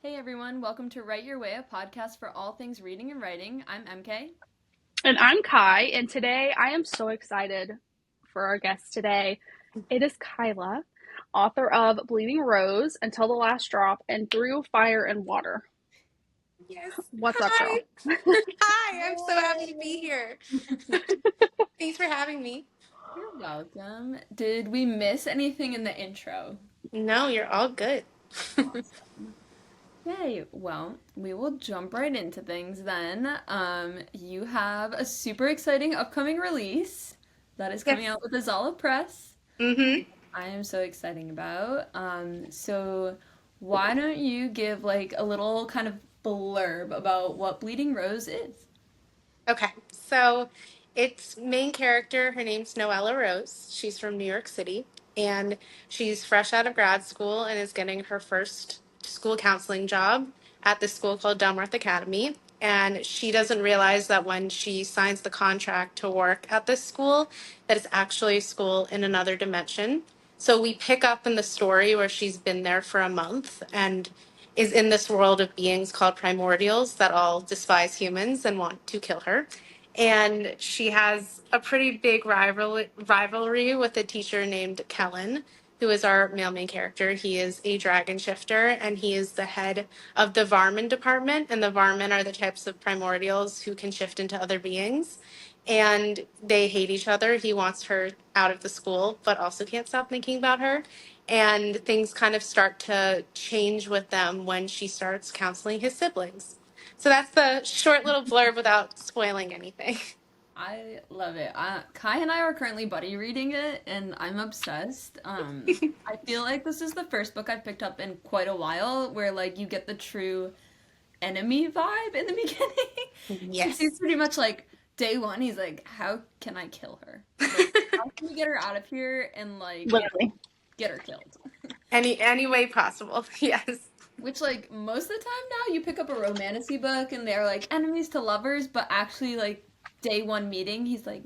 Hey everyone, welcome to Write Your Way, a podcast for all things reading and writing. I'm MK. And I'm Kai, and today I am so excited for our guest today. It is Kyla, author of Bleeding Rose, Until the Last Drop, and Through Fire and Water. Yes. What's up, Hi. girl? Hi. I'm so happy to be here. Thanks for having me. You're welcome. Did we miss anything in the intro? No, you're all good. Awesome. Okay, well, we will jump right into things then. You have a super exciting upcoming release that is coming Yes. out with Azala Press. Mm-hmm. I am so excited about. So why don't you give like a little kind of blurb about what Bleeding Rose is? Okay. So its main character, her name's Noella Rose. She's from New York City, and she's fresh out of grad school and is getting her first school counseling job at this school called Dunworth Academy. And she doesn't realize that when she signs the contract to work at this school, that it's actually a school in another dimension. So we pick up in the story where she's been there for a month and is in this world of beings called primordials that all despise humans and want to kill her. And she has a pretty big rivalry with a teacher named Kellen, who is our male main character. He is a dragon shifter, and he is the head of the Varmin department. And the Varmin are the types of primordials who can shift into other beings. And they hate each other. He wants her out of the school, but also can't stop thinking about her. And things kind of start to change with them when she starts counseling his siblings. So that's the short little blurb without spoiling anything. I love it. Kai and I are currently buddy reading it, and I'm obsessed. I feel like this is the first book I've picked up in quite a while where like you get the true enemy vibe in the beginning. Because he's Yes. pretty much like day one, he's like, how can I kill her? Like, how can we get her out of here and like Literally. get her killed? Any way possible. Yes. Which like most of the time now you pick up a romantasy book and they're like enemies to lovers, but actually like day one meeting, he's like,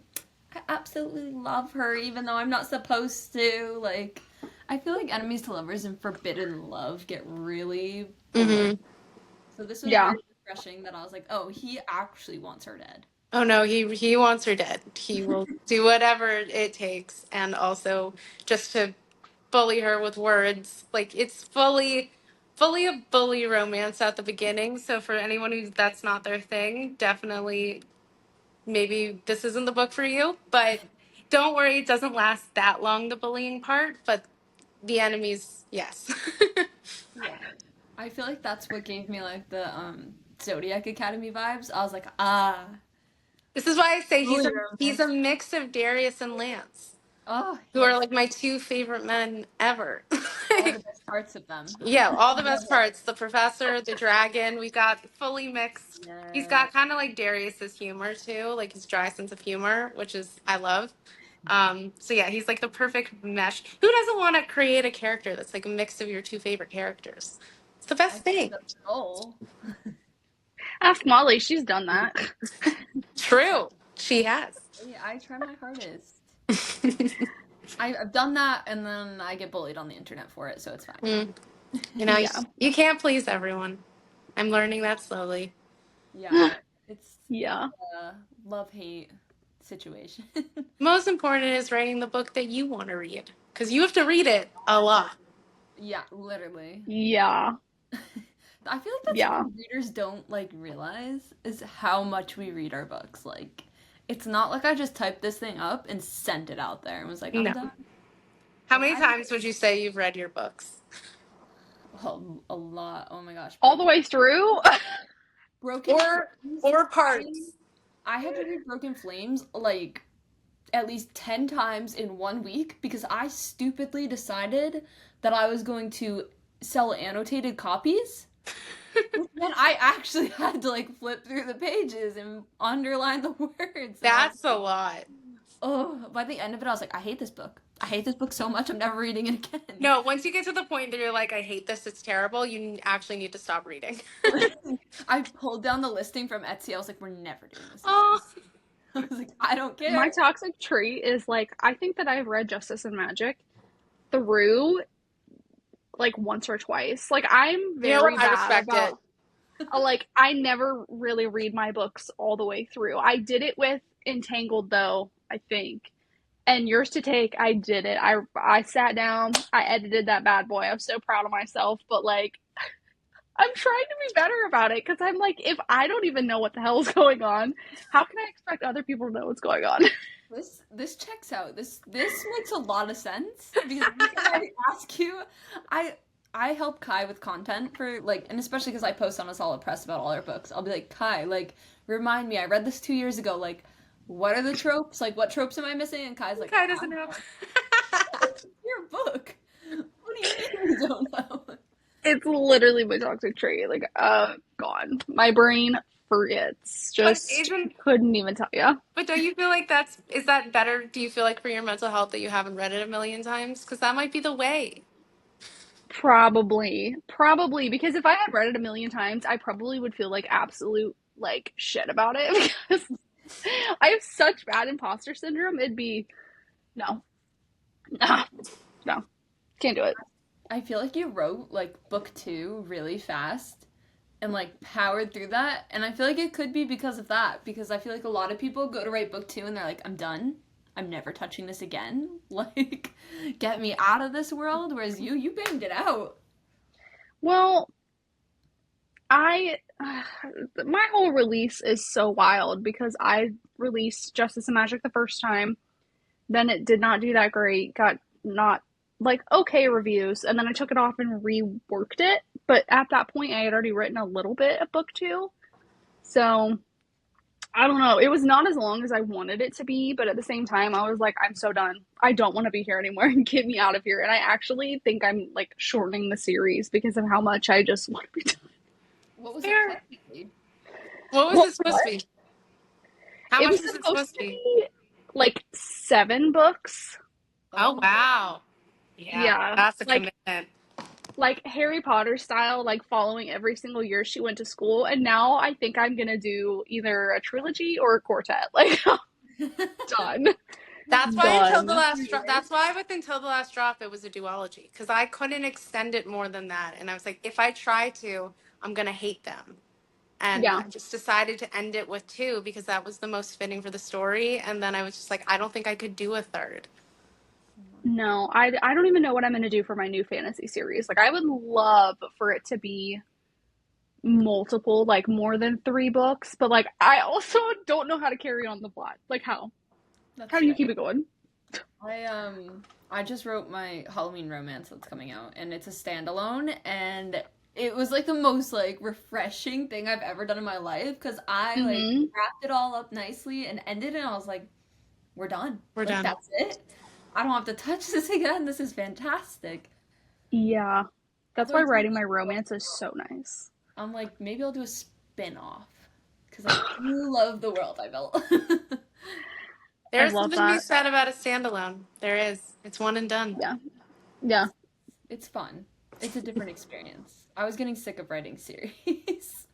I absolutely love her even though I'm not supposed to. Like I feel like enemies to lovers and forbidden love get really blurred. Hmm. So this was Yeah. very refreshing that I was like, oh, he actually wants her dead. Oh no, he wants her dead. He will do whatever it takes, and also just to bully her with words. Like it's fully a bully romance at the beginning. So for anyone who that's not their thing, definitely maybe this isn't the book for you. But don't worry, it doesn't last that long, the bullying part. But the enemies, yes. Yeah. I feel like that's what gave me like the Zodiac Academy vibes. I was like, ah, This is why I say bully he's a romance. mix of Darius and Lance, Oh, who are yes. like my two favorite men ever. All the best parts of them. Yeah, all the Love best it. parts. The professor, the dragon, we got fully mixed. He's Yeah. got kind of like Darius's humor too, like his dry sense of humor, which is I love. So yeah, he's like the perfect mesh. Who doesn't want to create a character that's like a mix of your two favorite characters? It's the I best feel like thing. that's the goal. Ask Molly, she's done that. True. She has. I try my hardest. I've done that and then I get bullied on the internet for it, so it's fine. Mm, you know, Yeah. you can't please everyone. I'm learning that slowly. Yeah, it's Yeah. a love-hate situation. Most important is writing the book that you want to read because you have to read it a lot. Yeah, literally. Yeah. I feel like that's Yeah. something readers don't like realize is how much we read our books. Like, it's not like I just typed this thing up and sent it out there and was like, I'm No. done. How Like, many times would you say you've read your books? a lot. Oh my gosh, All the way through? Broken Or Flames. or I parts? I had to read Broken Flames like at least 10 times in 1 week because I stupidly decided that I was going to sell annotated copies. Then I actually had to like flip through the pages and underline the words. And I was That's a like, lot. oh, by the end of it, I was like, I hate this book. I hate this book so much. I'm never reading it again. No, once you get to the point that you're like, I hate this, it's terrible, you actually need to stop reading. I pulled down the listing from Etsy. I was like, we're never doing this again. Oh, I was like, I don't My care. toxic trait is like, I think that I've read Justice and Magic through like once or twice. Like I'm You know what? very I bad respect it. about like I never really read my books all the way through. I did it with Entangled though, I think. And Yours to Take, I did it. I sat down, I edited that bad boy. I'm so proud of myself, but like I'm trying to be better about it because I'm like, if I don't even know what the hell is going on, how can I expect other people to know what's going on? This checks out. This makes a lot of sense because every time I ask you, I I help Kai with content for like, and especially because I post on Azala Press about all our books. I'll be like, Kai, like, remind me. I read this 2 years ago. Like, what are the tropes? Like, what tropes am I missing? And Kai's like, Kai I doesn't don't know. know. It's your book. What do you mean you don't know? It's literally my toxic trait. Like, gone. My brain forgets. But Just isn't couldn't even tell you. but don't you feel like is that better? Do you feel like for your mental health that you haven't read it a million times? Because that might be the way. Probably because if I had read it a million times, I probably would feel like absolute like shit about it because I have such bad imposter syndrome. It'd be no, no, no, can't do it. I feel like you wrote like book two really fast and like powered through that. And I feel like it could be because of that. Because I feel like a lot of people go to write book two and they're like, I'm done. I'm never touching this again. Like, get me out of this world. Whereas you banged it out. Well, I my whole release is so wild because I released Justice and Magic the first time. Then it did not do that great. Got not like okay reviews, and then I took it off and reworked it. But at that point, I had already written a little bit of book two, so I don't know. It was not as long as I wanted it to be, but at the same time, I was like, I'm so done. I don't want to be here anymore and get me out of here. And I actually think I'm like shortening the series because of how much I just want to be done. What was it Fair. technically? What was Well, it supposed what? to be? How It much was was it supposed supposed to to be? be like 7 books. Oh Oh, wow. Yeah, Yeah. that's a commitment. Like Harry Potter style, like following every single year she went to school. And now I think I'm gonna do either a trilogy or a quartet. Like done. That's why until the Done. last drop. That's why with until the last drop, it was a duology because I couldn't extend it more than that, and I was like, if I try to, I'm gonna hate them. And Yeah. I just decided to end it with two because that was the most fitting for the story. And then I was just like, I don't think I could do a third. No, I don't even know what I'm gonna do for my new fantasy series. Like I would love for it to be multiple, like more than 3 books, but like I also don't know how to carry on the plot. Like how? that's How do you fair. keep it going? I just wrote my Halloween romance that's coming out, and it's a standalone, and it was like the most like refreshing thing I've ever done in my life because I like Mm-hmm. wrapped it all up nicely and ended it, and I was like, we're done. We're Like done. that's it. I don't have to touch this again. This is fantastic. Yeah. That's why Otherwise, writing my romance is so nice. I'm like, maybe I'll do a spin-off because I do love the world I built. There I is love something to be that. said about a standalone. There is. It's one and done. Yeah. Yeah. It's fun. It's a different experience. I was getting sick of writing series.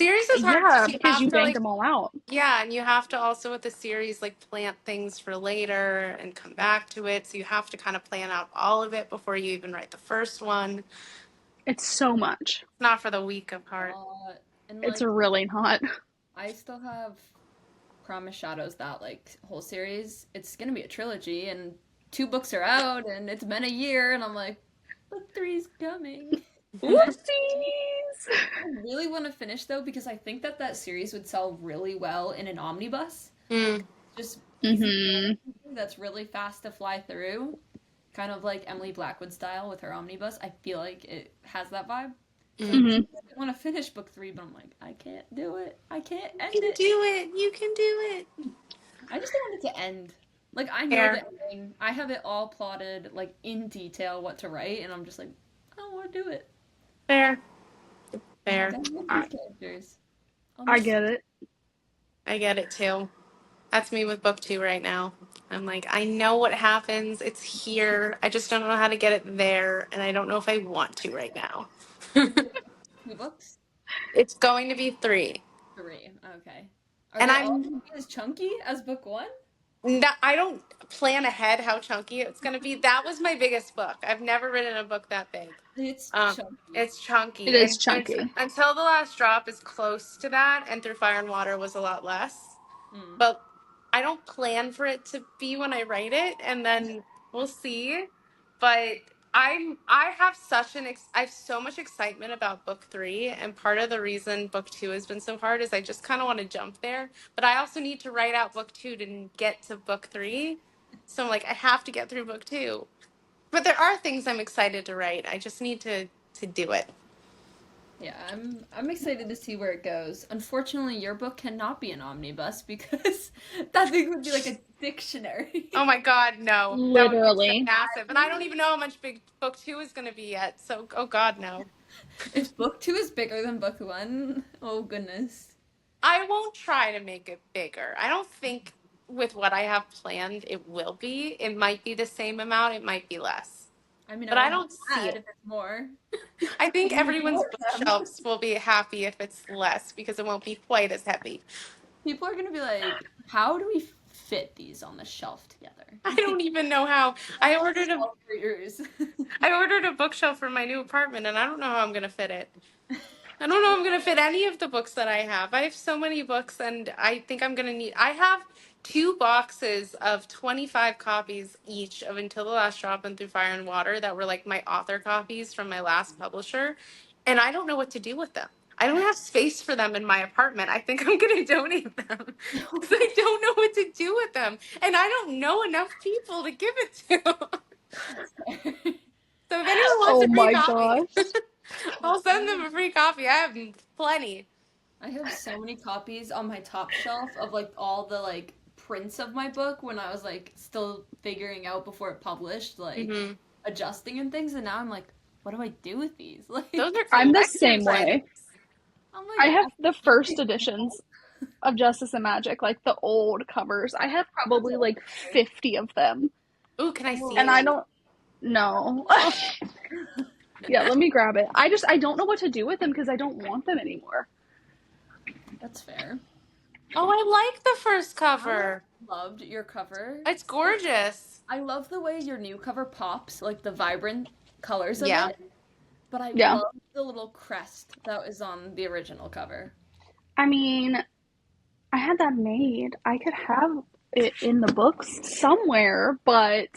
Series is hard Yeah, because you because have you to banged like, them all out. yeah, and you have to also with the series like plant things for later and come back to it. So you have to kind of plan out all of it before you even write the first one. It's so much. It's not for the weak of heart. And It's like really not. I still have Promise Shadows, that like whole series. It's gonna be a trilogy, and 2 books are out, and it's been a year, and I'm like, book three's coming. Whoopsies! I really want to finish though because I think that that series would sell really well in an omnibus. Mm. Just easy, Mm-hmm. that's really fast to fly through, kind of like Emily Blackwood style with her omnibus. I feel like it has that vibe. So Mm. Mm-hmm. I want to finish book three, but I'm like, I can't do it. I can't end You can it. do it. You can do it. I just don't want it to end. Like I know the Fair. ending. I have it all plotted like in detail what to write, and I'm just like, I don't want to do it. Fair. I'm like, Fair. I love I, these characters. I'll I miss. get it. I get it too. That's me with book two right now. I'm like, I know what happens. It's here. I just don't know how to get it there, and I don't know if I want to right now. Is it 2 books? It's going to be three, 3. Okay. Are and they all I'm gonna be as chunky as book one? no, I don't. plan ahead how chunky it's going to be. That was my biggest book. I've never written a book that big. It's Um, chunky. it's It chunky, is and chunky. until the last drop is close to that, and Through Fire and Water was a lot less. Mm. But I don't plan for it to be when I write it, and then we'll see. But I have I have so much excitement about book 3, and part of the reason book 2 has been so hard is I just kind of want to jump there. But I also need to write out book 2 to get to book 3. So I'm like, I have to get through book 2. But there are things I'm excited to write. I just need to do it. Yeah, I'm excited to see where it goes. Unfortunately, your book cannot be an omnibus because that thing would be like a dictionary. Oh my God, no. That would be so Literally. massive. And I don't even know how much big book 2 is going to be yet. So, oh God, no. If book 2 is bigger than book 1, oh goodness. I won't try to make it bigger. I don't think with what I have planned it will be. It might be the same amount, it might be less. I mean, I But I won't be don't see mad it. if it's more. I think You need everyone's more of them. bookshelves will be happy if it's less because it won't be quite as heavy. People are gonna be like, "How do we fit these on the shelf together?" I don't even know how. I ordered a Shelf for yours. I ordered a bookshelf for my new apartment and I don't know how I'm going to fit it. I don't know if I'm going to fit any of the books that I have. I have so many books, and I think I'm going to need. I have 2 boxes of 25 copies each of Until the Last Drop and Through Fire and Water that were like my author copies from my last publisher, and I don't know what to do with them. I don't have space for them in my apartment. I think I'm going to donate them because I don't know what to do with them, and I don't know enough people to give it to. So if anyone wants Oh a free my copy, gosh. I'll send them a free copy. I have plenty. I have so many copies on my top shelf of like all the like prints of my book when I was like still figuring out before it published, like Hmm. adjusting and things, and now I'm like, what do I do with these? Those Like, are I'm the collector's same way. items. I'm I like, have the first people. editions of Justice and Magic, like the old covers. I have probably like 50 of them. Ooh, can I see And it? I don't know. Yeah, let me grab it. I don't know what to do with them because I don't want them anymore. That's fair. Oh, I like the first I cover. loved your cover. It's gorgeous. I love the way your new cover pops, like the vibrant colors of Yeah. it. But I Yeah. love the little crest that was on the original cover. I mean, I had that made. I could have it in the books somewhere, but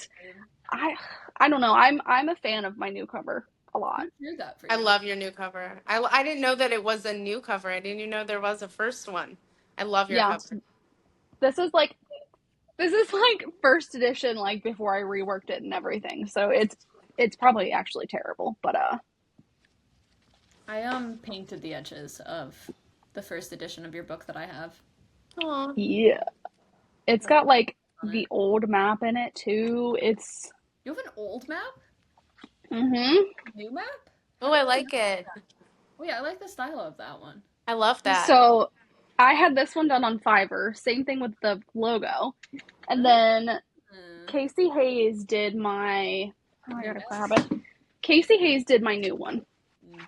I I don't know. I'm a fan of my new cover a lot. Who drew that for I you? love your new cover. I didn't know that it was a new cover. I didn't even know there was a first one. I love your Yeah. cover. This is like this is like first edition like before I reworked it and everything. So it's probably actually terrible, but I painted the edges of the first edition of your book that I have Aw. yeah. It's got like on the it. old map in it too. It's You have an old map? mhm. New map? Oh, I like it. Oh yeah, I like the style of that one. I love that. So I had this one done on Fiverr. Same thing with the logo. And Oh, then Casey Hayes did my oh I new gotta map? grab it. Casey Hayes did my new one. Mm.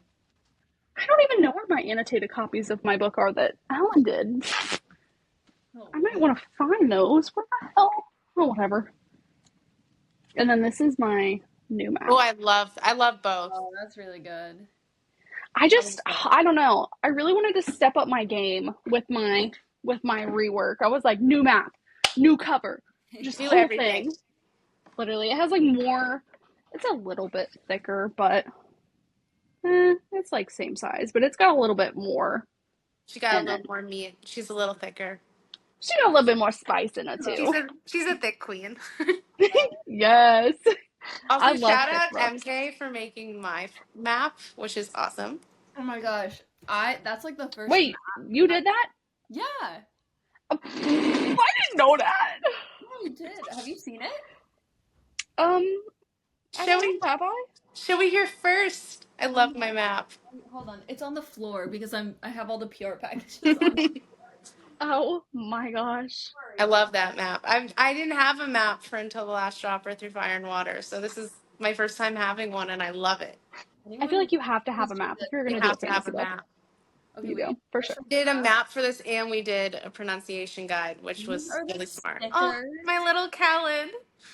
I don't even know where my annotated copies of my book are that Alan did. Oh, I might want to find those. Where the hell? Oh, whatever. And then this is my new map. Oh, I love both. oh, that's really good. I don't know. I really wanted to step up my game with my rework. I was like, new map, new cover, just Do whole everything. thing. Literally, it has like more. It's a little bit thicker, but it's like same size, but it's got a little bit more She got a in it. little more meat. She's a little thicker. She got a little bit more spice in it too. She's a thick queen. Yes, I Also, love shout thick out books. MK for making my map, which is awesome. Oh my gosh. That's like the first Wait, you did that? Yeah. I didn't know that. Yeah, you did. Have you seen it? I Shall don't we? know, have I? Shall we hear first? I love my map. Hold on. It's on the floor because I have all the PR packages on it. Oh my gosh. I love that map. I didn't have a map for Until the Last Drop or Through Fire and Water, so this is my first time having one, and I love it. I feel Anyone like you have to have who's a doing map if that, you're You gonna do a have to have fantasy a book. map. Okay, You wait. go, for First sure. from Did a that, map for this, and we did a pronunciation guide, which these was are the really smart. Oh, stickers. my little Callan.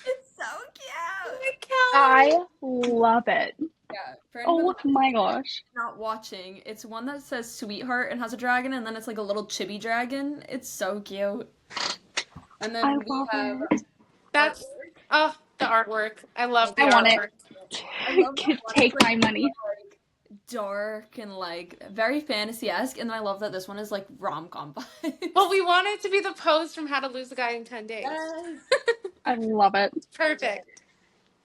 It's so cute. My Callan. I love it. Yeah, for anyone Oh my gosh. not watching, it's one that says sweetheart and has a dragon, and then it's like a little chibi dragon. It's so cute. And I then we love have it. That's, artwork. oh, the artwork. I love the I want it. artwork. I love that one. It's Take like my money. like dark and like very fantasy-esque, and then I love that this one is like rom-com vibes. Well, we want it to be the pose from How to Lose a Guy in 10 Days. Yes. I love it. Perfect.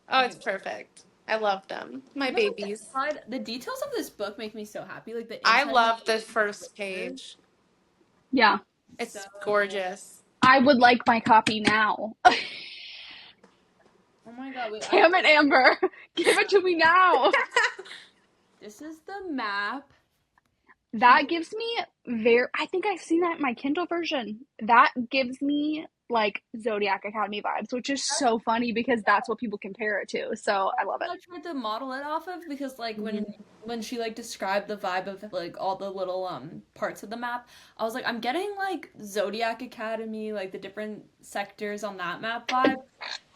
Oh, Okay. it's perfect. I love them. My You know, babies. the details of this book make me so happy. Like the I inside love the pictures. first page. Yeah. So It's gorgeous. I would like my copy now. oh my god, wait, Damn it, Amber. Give it to me now. this is the map. That gives me I think I've seen that in my Kindle version. That gives me like Zodiac Academy vibes, which is so funny because that's what people compare it to. So I love it. I tried to model it off of because like Mhm. when she like described the vibe of like all the little parts of the map, I was like I'm getting like Zodiac Academy, like the different sectors on that map vibe.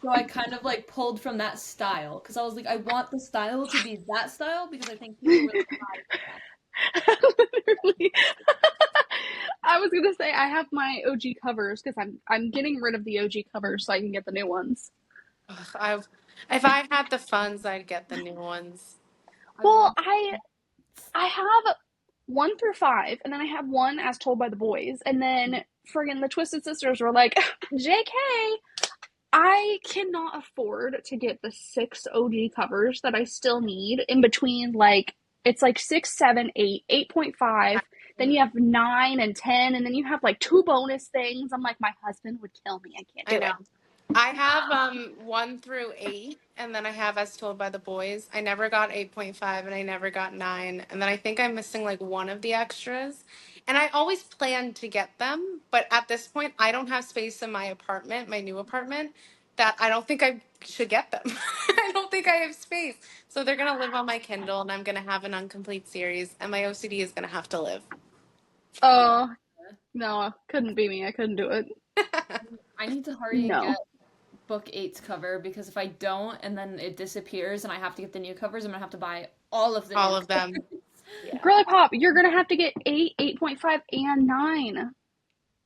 So I kind of like pulled from that style because I was like I want the style to be that style because I think people really vibe with that. Literally. I was gonna say I have my OG covers because I'm getting rid of the OG covers so I can get the new ones. Ugh, if I had the funds, I'd get the new ones. I Well, want I have 1 through 5, and then I have one as told by the boys, and then friggin' the Twisted Sisters were like, JK, I cannot afford to get the 6 OG covers that I still need in between, like, it's like 6, 7, 8, 8.5, then you have 9 and 10, and then you have like 2 bonus things. I'm like, my husband would kill me. I can't I do know. it. I have 1 through 8, and then I have As Told by the Boys. I never got 8.5, and I never got 9, and then I think I'm missing like one of the extras. And I always planned to get them, but at this point, I don't have space in my apartment, my new apartment, that I don't think I should get them. I don't think I have space. So they're gonna live on my Kindle, and I'm gonna have an incomplete series, and my OCD is gonna have to live. Oh, no, couldn't be me. I couldn't do it. I need to hurry and No. get book eight's cover because if I don't and then it disappears and I have to get the new covers, I'm gonna have to buy all of the All new of them. covers. Yeah. Girly Pop, you're gonna have to get 8, 8.5, and 9.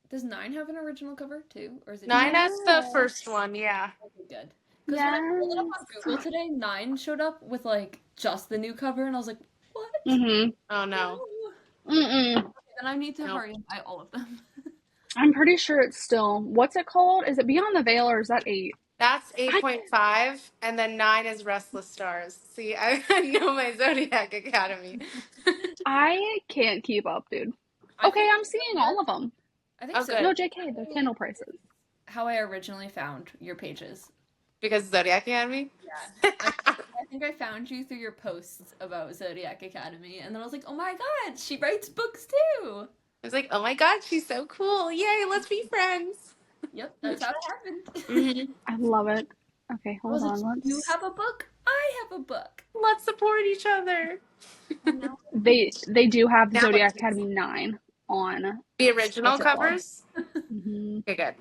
Does 9 have an original cover too? Or is it 9 just has the Yes. first one, yeah. okay, good? Because when I pulled it up on Yes. Google today, 9 showed up with like just the new cover and I was like, what? Mm-hmm. Oh no. Mm-mm. Okay, then I need to Nope. hurry and buy all of them. I'm pretty sure it's still, what's it called? Is it Beyond the Veil or is that 8? That's I 8.5, and then 9 is Restless Stars. See, I know my Zodiac Academy. I can't keep up, dude. I Okay, think I'm seeing all of them. I think Oh, so. good. No, JK, the Kindle prices. How I originally found your pages. Because Zodiac Academy? Yeah. I think I found you through your posts about Zodiac Academy, and then I was like, oh my god, she writes books too! I was like, oh my god, she's so cool. Yay, let's be friends. Yep, that's how it happened. Mm-hmm. I love it. Okay, I hold was on. like, you Let's. have a book, I have a book. Let's support each other. And now They do have Now Zodiac it's Academy 9 on. the original What's it called? covers? Mm-hmm. Okay, good.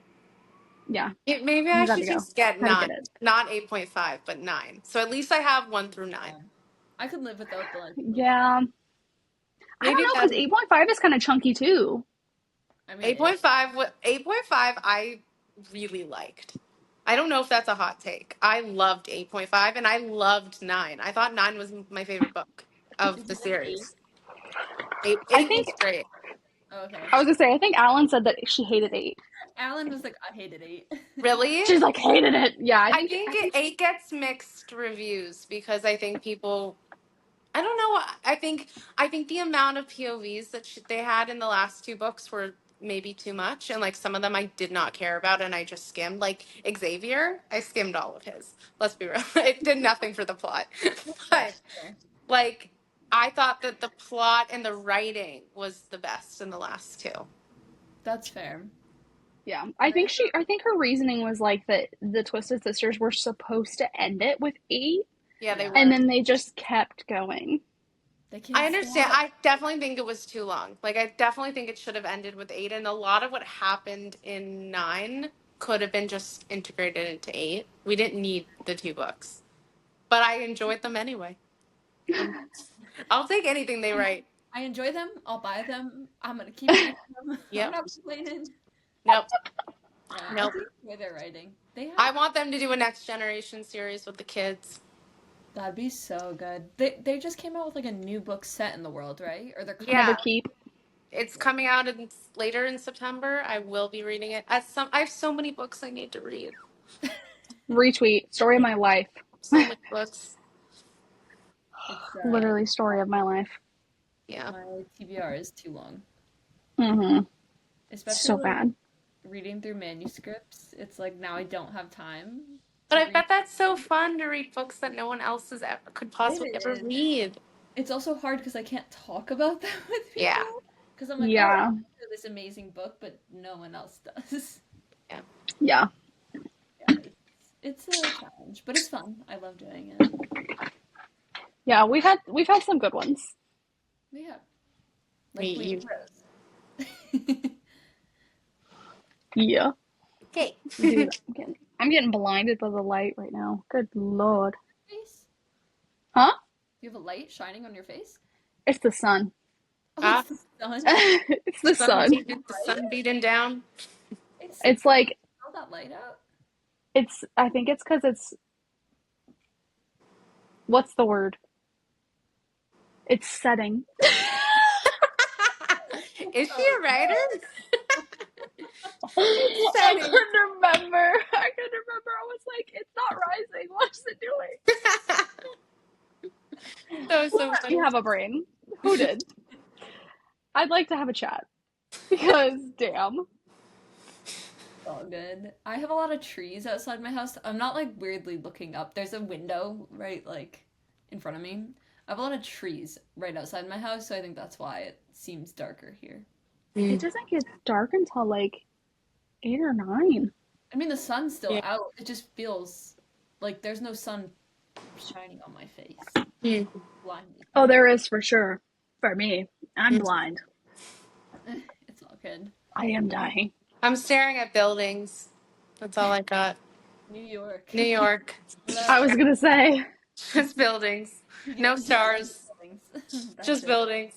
Yeah, Maybe I you gotta should go. just get Gotta 9. get it. Not 8.5, but 9. So at least I have 1 through 9. yeah. I could live without the like. Yeah. I don't Maybe know because then 8.5 is kind of chunky too. I mean, 8.5, 8.5 I really liked. I don't know if that's a hot take. I loved 8.5 and I loved 9. I thought 9 was my favorite book of is the it an 8? series. 8, I 8 think was great. Oh, okay. I was gonna say I think Alan said that she hated 8. Alan was like, I hated 8. Really? She's like hated it. Yeah, I think I think 8 gets mixed reviews because I think people I don't know. I think the amount of POVs that they had in the last 2 books were maybe too much, and like some of them I did not care about, and I just skimmed. Like Xavier, I skimmed all of his. Let's be real; it did nothing for the plot. Fair, But fair. like, I thought that the plot and the writing was the best in the last 2. That's fair. yeah. I think her reasoning was like that the Twisted Sisters were supposed to end it with 8, Yeah, they Yeah. were. and then they just kept going. They I can't understand. stop. I definitely think it was too long. Like, I definitely think it should have ended with 8. And a lot of what happened in 9 could have been just integrated into 8. We didn't need the 2 books, but I enjoyed them anyway. Um, I'll take anything they write. I enjoy them. I'll buy them. I'm gonna keep reading them. I'm Yep. not complaining. Nope. Yeah, I Nope. do enjoy their writing. They have I want them to do a next generation series with the kids. That'd be so good. They just came out with like a new book set in the world, right? Or they're coming Never Yeah. out. keep. It's coming out later in September. I will be reading it. I have so many books I need to read. Retweet. Story of my life. So many books. It's Literally story of my life. Yeah. my TBR is too long. Mm-hmm. Especially So like bad. reading through manuscripts. It's like now I don't have time But to I read. bet that's so fun to read books that no one else could possibly It ever is. read. It's also hard because I can't talk about them with Yeah. people. Because I'm like, oh, I Yeah. know this amazing book, but no one else does. Yeah. Yeah. Yeah, it's a challenge, but it's fun. I love doing it. Yeah. We've had some good ones. Yeah, Me, like Bleeding you. Rose. Yeah. Okay. Dude, I'm getting blinded by the light right now. Good lord. Face? Huh? Do you have a light shining on your face? It's the sun. Oh, Ah, it's the sun. It's the sun. the Right? sun beating down. It's so It's bright. like All that light out. I think it's because it's what's the word? It's setting. Is she Oh, a writer? It's I setting. couldn't remember. I couldn't remember. I was like, it's not rising. What's it doing? That was Who so let me funny. have a brain? Who did? I'd like to have a chat because damn. all good. I have a lot of trees outside my house. I'm not like weirdly looking up. There's a window right like in front of me. I have a lot of trees right outside my house, so I think that's why it seems darker here. It Mm. doesn't get dark until like 8 or 9. I mean, the sun's still Yeah. out. It just feels like there's no sun shining on my face. Mm. Blindly. Oh, there is for sure. For me, I'm Mm. blind. It's all good. I am dying. I'm staring at buildings. That's all I got. New York. New York. I Love was gonna say. Just buildings. No just stars. buildings. That's Just it. buildings.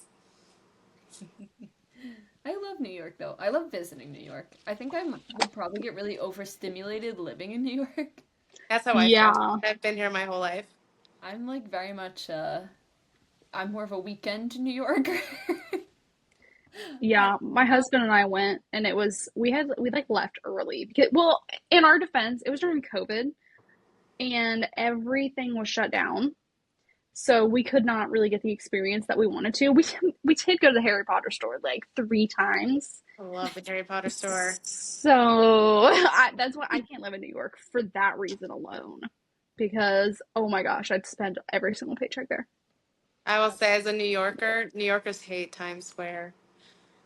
I love New York though. I love visiting New York. I think I would probably get really overstimulated living in New York. That's how I feel. Yeah. I've been here my whole life. I'm like very much I'm more of a weekend New Yorker. I Yeah, my husband and I went and we like left early because well, in our defense, it was during COVID and everything was shut down. So we could not really get the experience that we wanted to. We did go to the Harry Potter store like 3 times. I love the Harry Potter store. So that's why I can't live in New York for that reason alone. Because oh my gosh, I'd spend every single paycheck there. I will say, as a New Yorker, New Yorkers hate Times Square.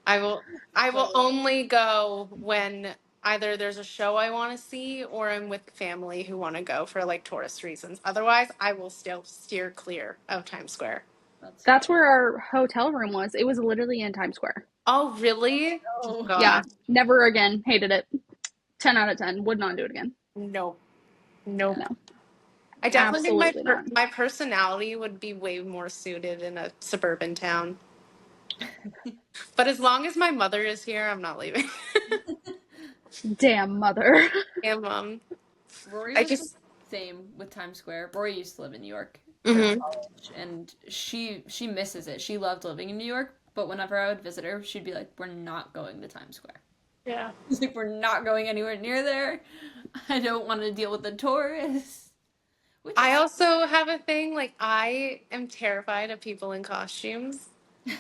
I will I will so only go when either there's a show I want to see or I'm with family who want to go for like tourist reasons. Otherwise, I will still steer clear of Times Square. that's That's fair. where our hotel room was. It was literally in Times Square. Oh, really? Oh, Yeah, God. never again. Hated it. 10 out of 10. Would not do it again. Nope. yeah. Nope. No, I definitely think absolutely not. my personality would be way more suited in a suburban town. But as long as my mother is here, I'm not leaving. Damn mother. And Rory I was the just. same with Times Square. Rory used to live in New York for Hmm. college, and she misses it. She loved living in New York, but whenever I would visit her, she'd be like, "We're not going to Times Square." Yeah. She's like, "We're not going anywhere near there. I don't want to deal with the tourists." Which I is also have a thing like I am terrified of people in costumes.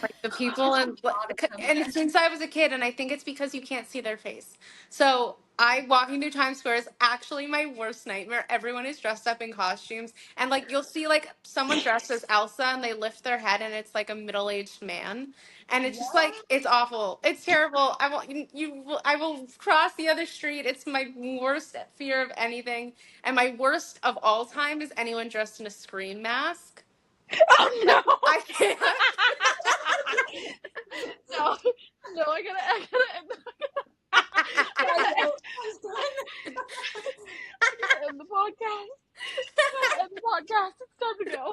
Like the people a and lot of and comeback. since I was a kid and I think it's because you can't see their face. So I walking through Times Square is actually my worst nightmare. Everyone is dressed up in costumes and like you'll see like someone dressed as Elsa and they lift their head and it's like a middle-aged man. And it's just like What? it's awful. It's terrible. I will cross the other street. It's my worst fear of anything. And my worst of all time is anyone dressed in a scream mask. Oh no! I can't. No, I gotta end the podcast. End the podcast. It's time to go.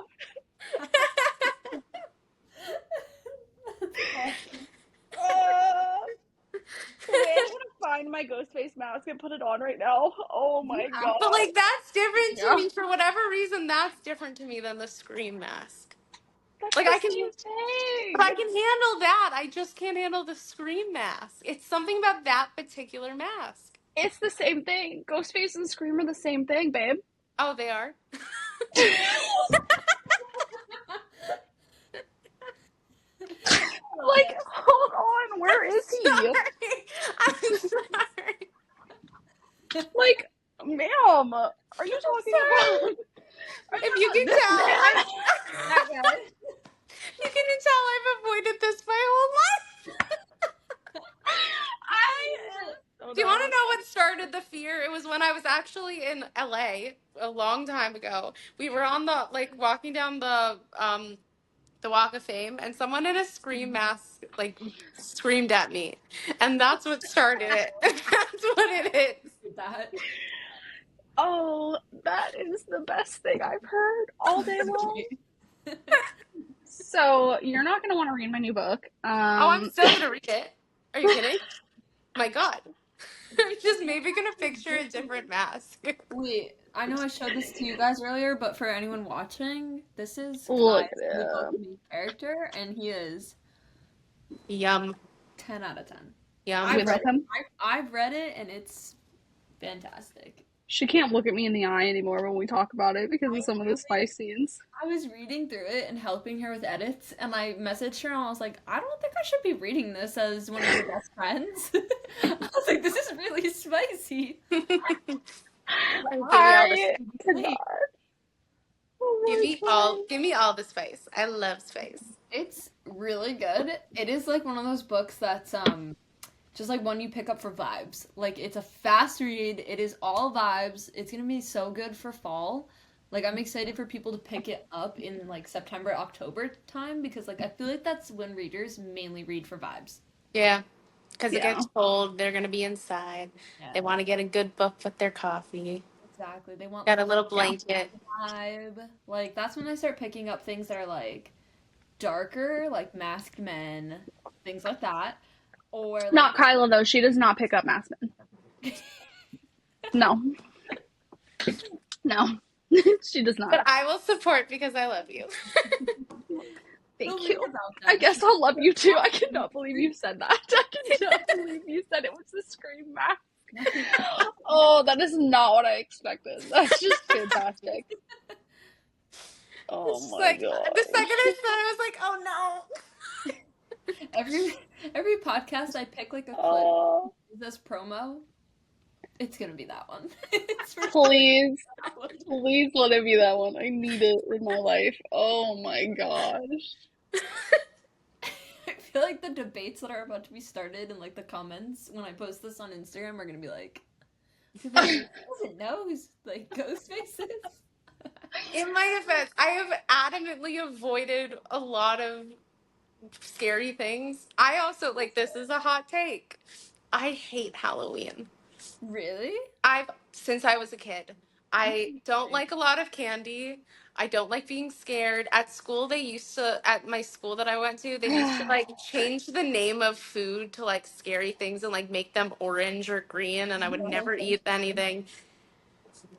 Wait, I'm gonna find my ghost face mask and put it on right now. Oh my god. But like that's different Yeah. to me for whatever reason. That's different to me than the Scream mask. That's Like the I can, same thing. but I can handle that. I just can't handle the Scream mask. It's something about that particular mask. It's the same thing. Ghostface and Scream are the same thing, babe. Oh, they are. Like, hold on, where is he? Sorry. I'm sorry. Like, ma'am, are you talking about? If you can this tell, man? you can tell I've avoided this my whole life. Do you want to know what started the fear? It was when I was actually in LA a long time ago. We were on the walking down the Walk of Fame, and someone in a Scream mask screamed at me, and that's what started it. That's what it is. That. Oh, that is the best thing I've heard all day long. So you're not gonna want to read my new book. Oh, I'm still gonna read it. Are you kidding? My God. I'm just maybe gonna picture a different mask. Wait, I know I showed this to you guys earlier, but for anyone watching, this is Look Kai's at new book him. main character, and he is Yum. 10 out of 10. Yum. We love him. I've read it, and it's fantastic. She can't look at me in the eye anymore when we talk about it because of some of the spice scenes. I was reading through it and helping her with edits, and I messaged her and I was like, I don't think I should be reading this as one of your best friends. I was like, this is really spicy. I cannot. Oh Give me all the spice. I love spice. It's really good. It is like one of those books that's just like one you pick up for vibes. Like it's a fast read. It is all vibes. It's gonna be so good for fall. Like I'm excited for people to pick it up in like September, October time because like I feel like that's when readers mainly read for vibes. Yeah. Because it gets cold. They're gonna be inside. Yeah. They want to get a good book with their coffee. Exactly. They want Got like, a little blanket. vibe. Like that's when I start picking up things that are like darker, like Masked Men, things like that. Or like, not Kyla though. She does not pick up Masked Men. No. No. She does not. But I will support because I love you. Thank you. I guess I'll love you too. I cannot believe you said that. I cannot believe you said it was the Scream mask. Oh, that is not what I expected. That's just fantastic. Oh my god. The second I said it, I was like, oh no. Every podcast I pick like a clip this promo. It's gonna be that one. Please let it be that one. I need it in my life. Oh my gosh. I feel like the debates that are about to be started in like the comments when I post this on Instagram are gonna be like, who doesn't know who's like Ghostface is? In my defense, I have adamantly avoided a lot of scary things. I also this is a hot take. I hate Halloween. Really? Since I was a kid. I don't like a lot of candy. I don't like being scared. At school, at my school that I went to, they used to change the name of food to scary things and make them orange or green, and I would never eat anything.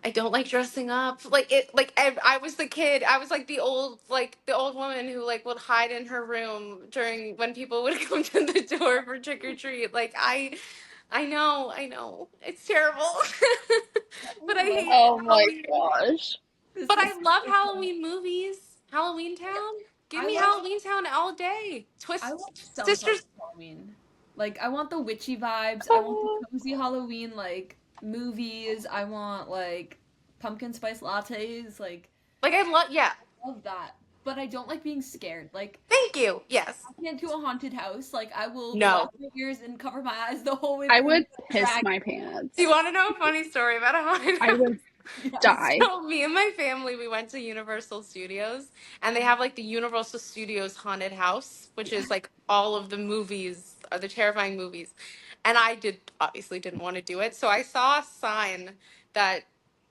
I don't like dressing up. I was the kid. I was the old woman who would hide in her room during when people would come to the door for trick or treat. I know. It's terrible. But I hate Oh my Halloween. gosh. But I love Halloween movies. Halloween Town? Give me Halloween Town all day. I want Sisters Halloween. I want the witchy vibes. I want the cozy Halloween movies. I want pumpkin spice lattes. I love that. But I don't like being scared. Thank you. Yes. I can't do a haunted house. I will block my ears and cover my eyes the whole way. I would piss my pants. Do you want to know a funny story about a haunted house? Yes. Die. So me and my family, we went to Universal Studios, and they have like the Universal Studios haunted house, which is like all of the movies, the terrifying movies. And I obviously didn't want to do it, so I saw a sign that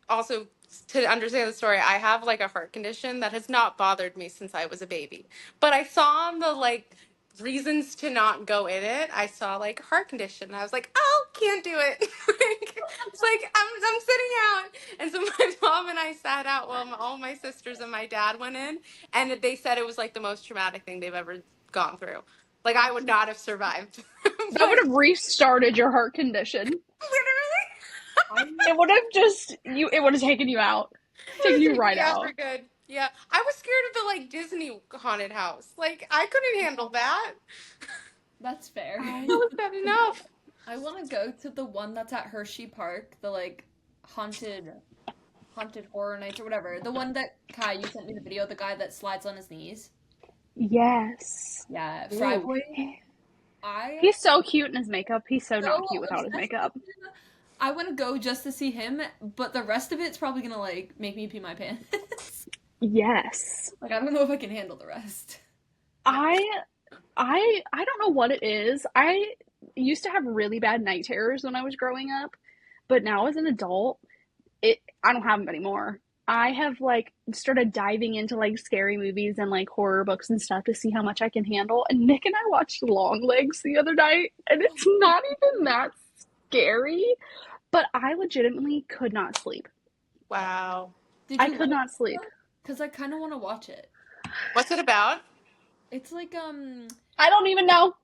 also, to understand the story, I have like a heart condition that has not bothered me since I was a baby. But I saw on the like reasons to not go in it, I saw like heart condition. And I was like, oh, can't do it. It's like I'm sitting out. And so my mom and I sat out while all my sisters and my dad went in, and they said it was like the most traumatic thing they've ever gone through. Like I would not have survived. That would But have restarted your heart condition. literally, It would have just it would have taken you out. would Taken have you taken right me out for out. good. Yeah, I was scared of the like Disney haunted house. Like I couldn't handle that. That's fair. I That was bad enough. I want to go to the one that's at Hershey Park, the like haunted horror nights or whatever. The one that Kai, you sent me the video, the guy that slides on his knees. Yes. Yeah, Fry Ooh. Boy. I He's so cute in his makeup. He's so not so cute without his obsessed makeup. with him. I want to go just to see him, but the rest of it's probably gonna like make me pee my pants. Yes. Like I don't know if I can handle the rest. I I don't know what it is. I used to have really bad night terrors when I was growing up, but now as an adult, I don't have them anymore. I have like started diving into like scary movies and like horror books and stuff to see how much I can handle. And Nick and I watched Longlegs the other night, and it's not even that scary, but I legitimately could not sleep. Wow. Did I you could like not sleep. it? Because I kind of want to watch it. What's it about? It's like I don't even know.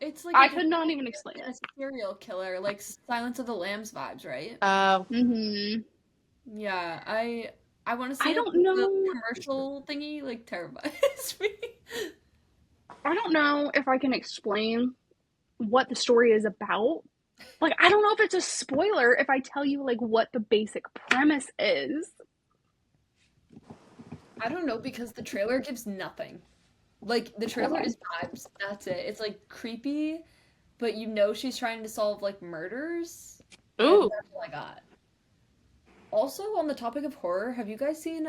it's like I a could not even explain a it. serial killer, like Silence of the Lambs vibes, right? Mhm. Yeah, I want to see I it. don't The know. commercial thingy like terrifies me. I don't know if I can explain what the story is about. Like, I don't know if it's a spoiler if I tell you like what the basic premise is. I don't know because the trailer gives nothing. Like the Hold trailer on. is vibes. That's it. It's like creepy, but you know she's trying to solve like murders, and Ooh. that's all I got. Also, on the topic of horror, have you guys seen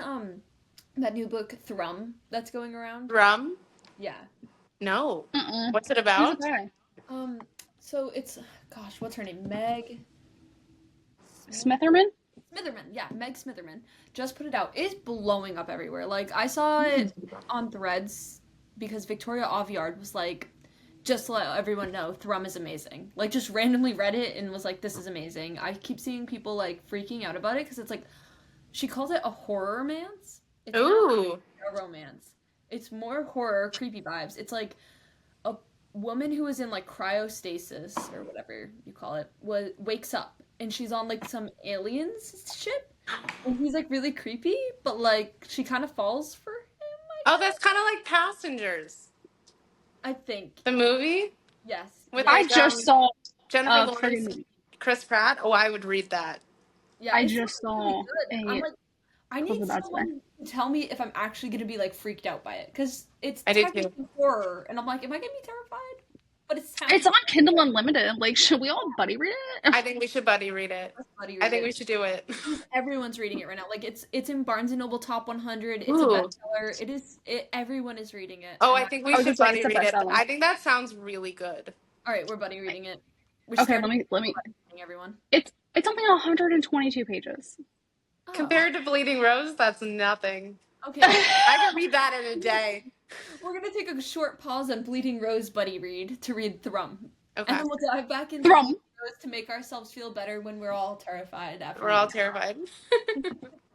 that new book Thrum that's going around? Rum? Yeah. No. Mm-mm. What's it Who's the about? guy? Um, so it's gosh, what's her name? Meg Smith Smitherman? Smitherman. Yeah, Meg Smitherman just put it out. It's blowing up everywhere. Like I saw it on Threads because Victoria Aveyard was like, just to let everyone know, Thrum is amazing. Like just randomly read it and was like, this is amazing. I keep seeing people like freaking out about it because it's like she calls it a horror romance. It's not Ooh. a romance. It's more horror, creepy vibes. It's like a woman who is in like cryostasis or whatever you call it wakes up and she's on like some aliens ship and he's like really creepy, but like she kind of falls for him, Oh, that's kind of like Passengers, I think. the movie Yes, with yes, I like just saw Jennifer a Lawrence, friggin' Chris Pratt. Oh, I would read that. yeah. I It just sounds really saw good. I'm a like, I clip need of that today. someone to tell me if I'm actually gonna be like freaked out by it because it's I do too. technically horror, and I'm like, am I gonna be terrified? But it sounds. It's on Kindle Unlimited. Like, should we all buddy read it? I think we should buddy read it. Buddy I read think it. we should do it. Everyone's reading it right now. Like it's in Barnes and Noble top 100. It's a Ooh. bestseller. It is. Everyone is reading it. Oh, And I think I we was gonna should say buddy it's a read it. bestseller. I think that sounds really good. all right, we're buddy reading it. We Okay, started let me. reading everyone. It's only 122 pages. Oh, Compared to Bleeding Rose, that's nothing. okay. I could read that in a day. We're gonna take a short pause on Bleeding Rose buddy read to read Thrum, Okay. and then we'll dive back into Thrum. Bleeding Rose to make ourselves feel better when we're all terrified after. We're all terrified.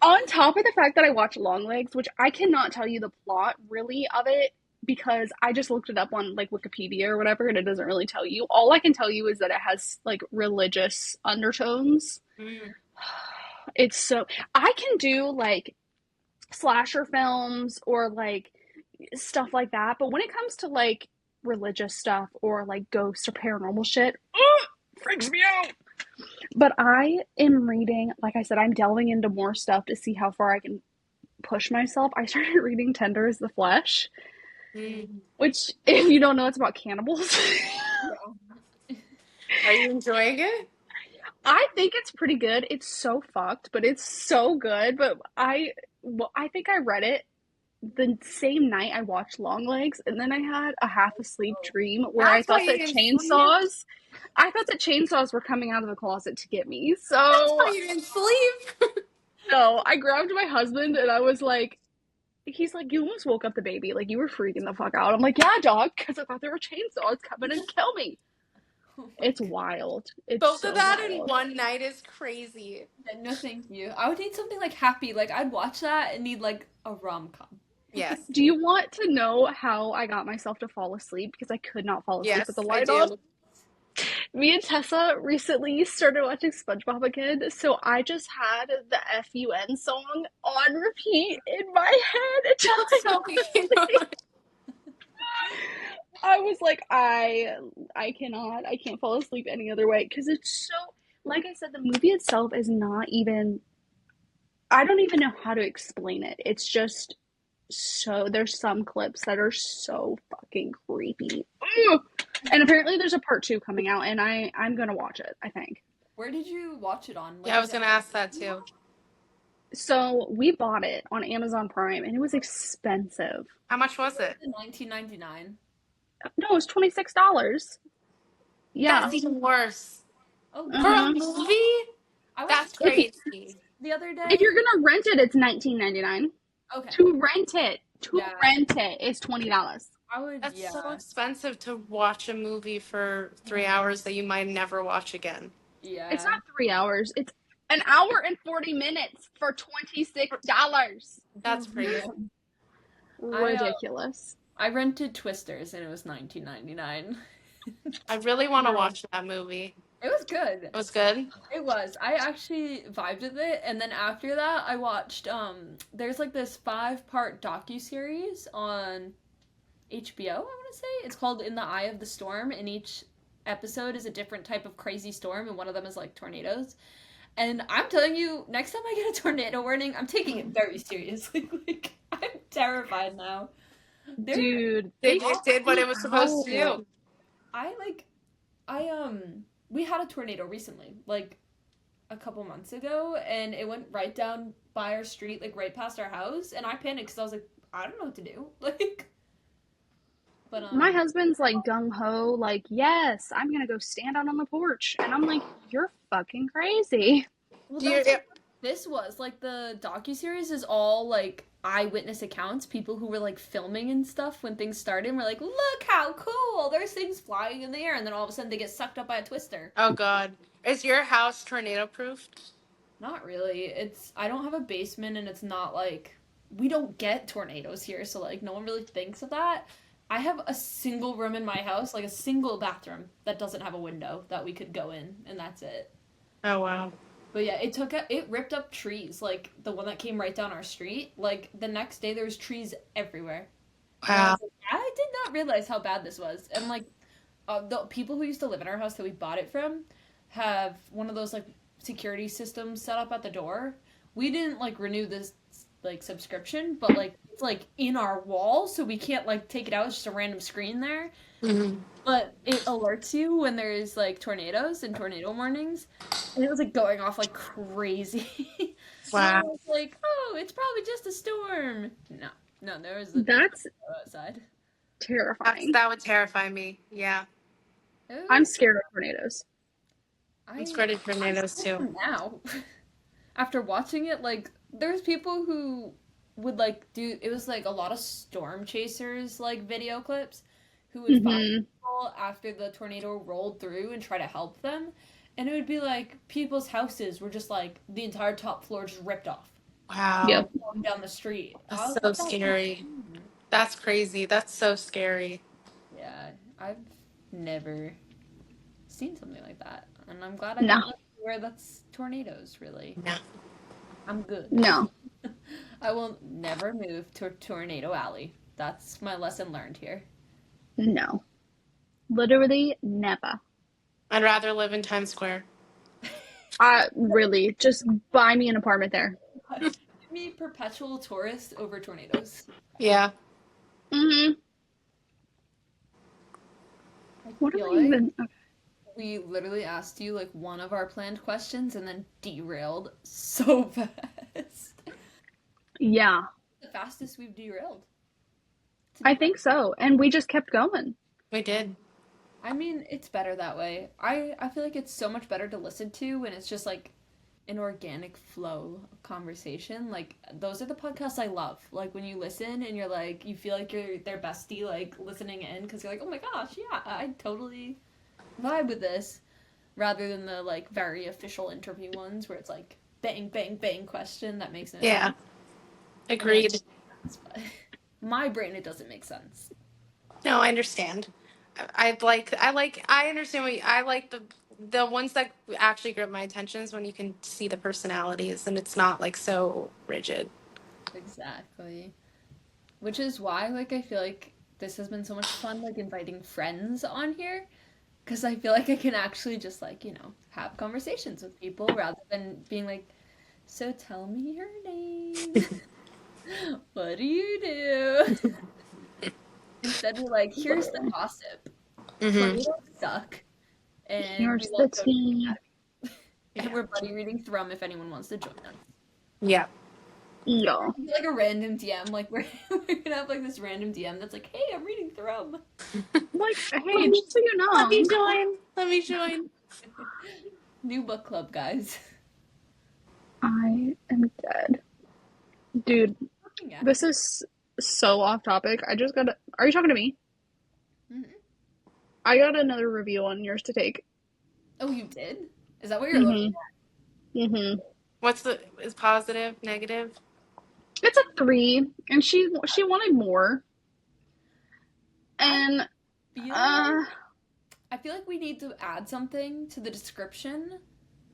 On top of the fact that I watched Longlegs, which I cannot tell you the plot really of it because I just looked it up on like Wikipedia or whatever and it doesn't really tell you. All I can tell you is that it has like religious undertones. Mm. It's so I can do like slasher films or like stuff like that, but when it comes to like religious stuff or like ghosts or paranormal shit, freaks me out. But I am reading, like I said, I'm delving into more stuff to see how far I can push myself. I started reading Tender as the Flesh, which, if you don't know, it's about cannibals. Are you enjoying it? I think it's pretty good. It's so fucked, but it's so good. But I think I read it the same night I watched Longlegs, and then I had a half asleep dream where That's why you didn't sleep. I thought that chainsaws were coming out of the closet to get me. That's So why you didn't sleep. no, I grabbed my husband and I was like, he's like, you almost woke up the baby. Like, you were freaking the fuck out. I'm like, yeah, dog, because I thought there were chainsaws coming and kill me. Oh my It's wild. It's Both of so that in wild. one night is crazy. God. No, thank you. I would need something like happy. Like I'd watch that and need like a rom-com. Yes. Do you want to know how I got myself to fall asleep? Because I could not fall asleep with the Yes, I light on. do. Me and Tessa recently started watching SpongeBob again, so I just had the FUN song on repeat in my head until That's I so fell asleep. cute. I was like, I can't fall asleep any other way because it's so, like I said, the movie itself is not even, I don't even know how to explain it. It's just so, there's some clips that are so fucking creepy. Ugh. And apparently there's a part two coming out, and I'm gonna watch it, I think. Where did you watch it on? Yeah, Like, I is was it gonna ask that too. So we bought it on Amazon Prime, and it was expensive. How much was it? 1999? No, it was $26. Yeah. That's even worse. Oh For a god. hmm movie? I That's watched If crazy. the other if day. you're gonna rent it, it's $19.99. Okay. To Yeah. rent it is $20. I would. That's Yeah. so expensive to watch a movie for 3 hours that you might never watch again. It's Yeah. not 3 hours. It's an hour and 40 minutes for $26. That's Yeah. crazy. I Ridiculous. I rented Twisters and it was 1999. I really want to Girl. watch that movie. It was good. It was good. It was. I actually vibed with it, and then after that, I watched. There's like this 5-part docu-series on HBO. I want to say it's called "In the Eye of the Storm," and each episode is a different type of crazy storm, and one of them is like tornadoes. And I'm telling you, next time I get a tornado warning, I'm taking it very seriously. Like I'm terrified now. There, Dude, It, they it did what it was supposed to out. do. I like, we had a tornado recently, like a couple months ago, and it went right down by our street, like right past our house, and I panicked because I was like, I don't know what to do, like. But My husband's like gung ho, like, yes, I'm gonna go stand out on the porch. And I'm like, you're fucking crazy. well, Do you, that's what this was like. The docu-series is all like eyewitness accounts, people who were like filming and stuff when things started, and we're like, look how cool, there's things flying in the air, and then all of a sudden they get sucked up by a twister. oh God. Is your house tornado proof? Not really. It's I don't have a basement, and it's not like we don't get tornadoes here, so like no one really thinks of that. I have a single room in my house, like a single bathroom that doesn't have a window that we could go in, and that's it. Oh wow. But yeah, it ripped up trees, like the one that came right down our street. Like the next day there was trees everywhere. And I Wow. was like, I did not realize how bad this was. And like the people who used to live in our house that we bought it from have one of those like security systems set up at the door. We didn't like renew this like subscription, but like it's like in our wall, so we can't like take it out. It's just a random screen there. Mhm. But it alerts you when there's like tornadoes and tornado warnings, and it was like going off like crazy. So I Wow. was like, oh, it's probably just a storm. No, no, there was a That's tornado outside. terrifying. That would terrify me. Yeah. It I'm was, scared of tornadoes. I'm I scared of tornadoes too. now. After watching it, like there's people who would like do it was like a lot of storm chasers like video clips who would find hmm people after the tornado rolled through and try to help them. And it would be like people's houses were just like the entire top floor just ripped off. Wow. Yep. Falling down the street. I That's was so like, that's not scary. human. That's crazy. That's so scary. Yeah, I've never seen something like that. And I'm glad I No, don't live where that's tornadoes, really. No. I'm good. no, I will never move to Tornado Alley. That's my lesson learned here. no. Literally never. I'd rather live in Times Square. Really, just buy me an apartment there. Give me perpetual tourist over tornadoes. Yeah. hmm I What am feel I like even? Okay. We literally asked you like one of our planned questions and then derailed so fast. Yeah, The fastest we've derailed, to I be honest. think so. And we just kept going. We did. I mean, it's better that way. I feel like it's so much better to listen to when it's just like an organic flow of conversation. Like those are the podcasts I love. Like when you listen and you're like you feel like you're their bestie like listening in because you're like, "Oh my gosh, yeah, I totally vibe with this." Rather than the like very official interview ones where it's like bang bang bang question that makes no Yeah. sense. I mean, Agreed. but my brain it doesn't make sense. No, I understand. I understand I like the ones that actually grab my attention is when you can see the personalities and it's not like so rigid. Exactly. Which is why like I feel like this has been so much fun like inviting friends on here because I feel like I can actually just like, have conversations with people rather than being like, "So tell me your name. What do you do?" Instead we're like, "Here's the gossip. Mm-hmm. Tornadoes suck." And we Here's love the Coach tea. Academy. And Yeah. we're buddy reading Thrum if anyone wants to join us. Yeah. Yeah. Like a random DM, like we're gonna have like this random DM that's like, "Hey, I'm reading Thrum." Like, hey, Let me just so you let me know, join. Let me join. New book club, guys. I am dead. Dude, Looking at. this is so off topic. I just got. Are you talking to me? Mhm. I got another review on yours to take. Oh, you did? Is that what you're looking Mhm. Mhm. What's the is positive, negative? It's a 3, and she wanted more. at? I And feel uh, like I feel like we need to add something to the description,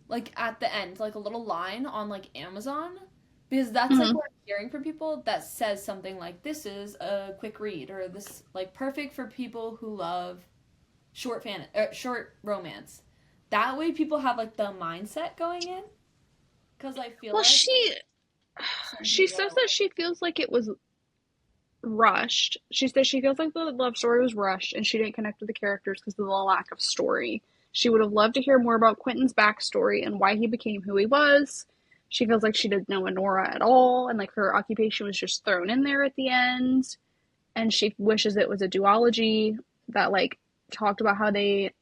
like at the end, like a little line on like Amazon, because that's like mhm. what I'm hearing from people that says something like, "This is a quick read," or "This like perfect for people who love short romance." That way, people have like the mindset going in, because I feel Well, like she some she people says are that she feels like it was rushed. She says she feels like the love story was rushed and she didn't connect with the characters because of the lack of story. She would have loved to hear more about Quentin's backstory and why he became who he was. She feels like she didn't know Honora at all and like her occupation was just thrown in there at the end. And she wishes it was a duology that like talked about how they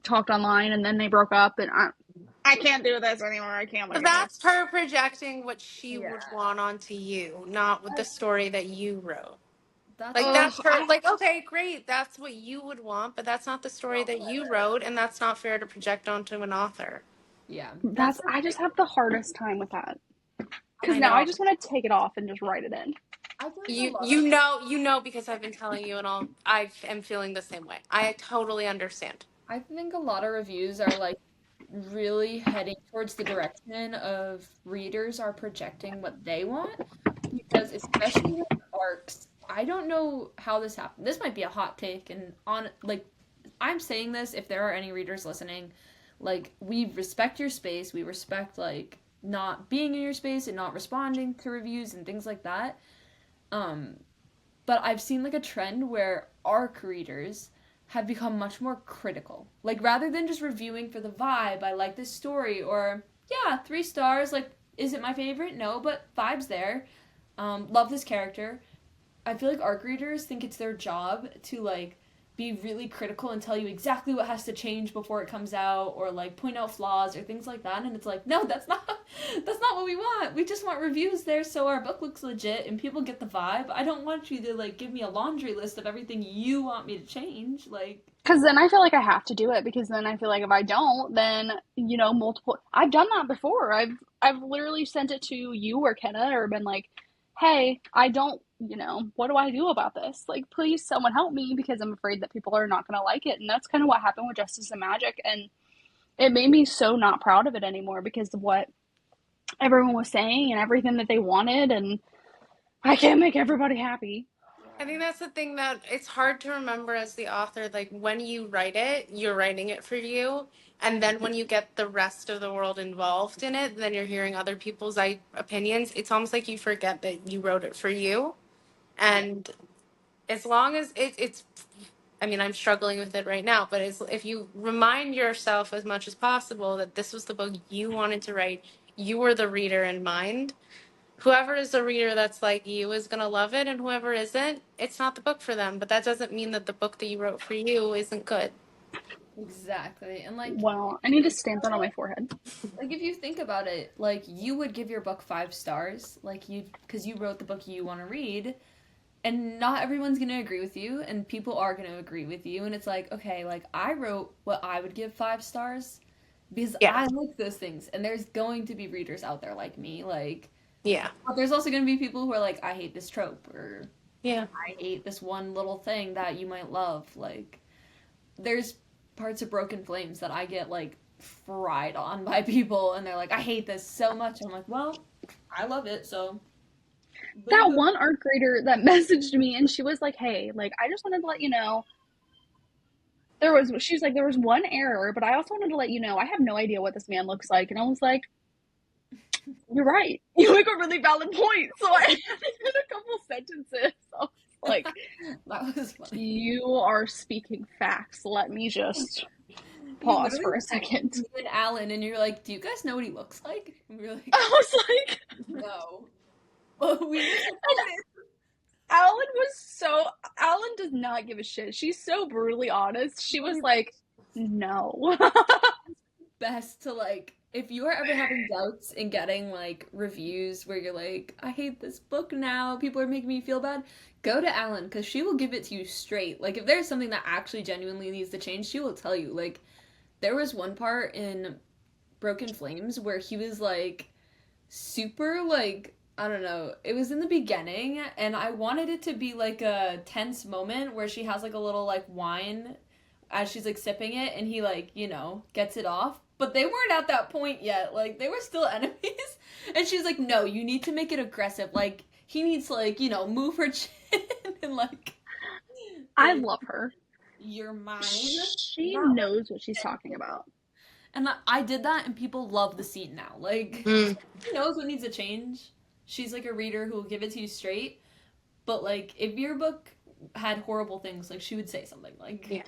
talked online and then they broke up and I can't do this anymore. I can't look at That's this. her projecting what she yeah. would want onto you, not with I, the story that you wrote. that's Like what Ugh, that's her like, okay, great, that's what you would want, but that's not the story that you wrote, and that's not fair to project onto an author. yeah. That's that's what I just have the hardest time with that. Because I now I know. just want to take it off and just write it in. I feel like a You lot you of know you know because I've been telling you and all I am feeling the same way. I totally understand. I think a lot of reviews are like really heading towards the direction of readers are projecting what they want because especially with arcs, I don't know how this happened. This might be a hot take and on like I'm saying this if there are any readers listening, like we respect your space, we respect like not being in your space and not responding to reviews and things like that. Um but I've seen like a trend where arc readers have become much more critical. Like rather than just reviewing for the vibe, I like this story, or yeah, 3 stars. Like, is it my favorite? No, but vibes there. Love this character. I feel like arc readers think it's their job to like be really critical and tell you exactly what has to change before it comes out or like point out flaws or things like that and it's like no that's not what we want. We just want reviews there so our book looks legit and people get the vibe. I don't want you to like give me a laundry list of everything you want me to change like Because then I feel like I have to do it. Because then I feel like if I don't, then multiple. I've done that before. I've literally sent it to you or Kenna or been like, "Hey, I don't. What do I do about this? Like, please, someone help me because I'm afraid that people are not going to like it." And that's kind of what happened with Justice and Magic, and it made me so not proud of it anymore because of what everyone was saying and everything that they wanted, and I can't make everybody happy. I think that's the thing that it's hard to remember as the author. Like when you write it, you're writing it for you. And then when you get the rest of the world involved in it, then you're hearing other people's opinions. It's almost like you forget that you wrote it for you. yeah And as long as it's I mean, I'm struggling with it right now, but it's, if you remind yourself as much as possible that this was the book you wanted to write, you were the reader in mind. Whoever is the reader that's like you is going to love it, and whoever isn't, it's not the book for them. But that doesn't mean that the book that you wrote for you isn't good. Exactly. And like Wow, I need to stamp that on my forehead. like if you think about it, like you would give your book 5 stars, like you because you wrote the book you want to read, and not everyone's going to agree with you, and people are going to agree with you, and it's like, okay, like I wrote what I would give 5 stars because Yeah. I like those things, and there's going to be readers out there like me, like, Yeah. but there's also going to be people who are like, I hate this trope, or Yeah. I hate this one little thing that you might love. Like, there's parts of Broken Flames that I get like fried on by people, and they're like, I hate this so much. I'm like, well, I love it, so. That one art grader that messaged me and she was like, hey, like, I just wanted to let you know she was like, there was one error, but I also wanted to let you know I have no idea what this man looks like. And I was like, you're right. You make a really valid point. So I added a couple sentences. I was like, that was funny. you are speaking facts. Let me just You pause literally for a second. you and Alan, and you're like, do you guys know what he looks like? And we were like, I was like, no. Well, we were Alan does not give a shit. She's so brutally honest. She was like, no. best to like, if you are ever having doubts in getting like reviews where you're like, I hate this book now, people are making me feel bad, go to Alan, because she will give it to you straight. Like, if there's something that actually genuinely needs to change, she will tell you. Like, there was one part in Broken Flames where he was like super like, I don't know, it was in the beginning, and I wanted it to be like a tense moment where she has like a little like wine as she's like sipping it, and he like, gets it off, but they weren't at that point yet, like they were still enemies. And she's like, no, you need to make it aggressive, like he needs to like, move her chin and like I love her. you're mine. She Not knows what she's talking about. And I did that, and people love the scene now. Like, she knows what needs to change. She's like a reader who will give it to you straight. But like, if your book had horrible things, like she would say something. Like, Yeah.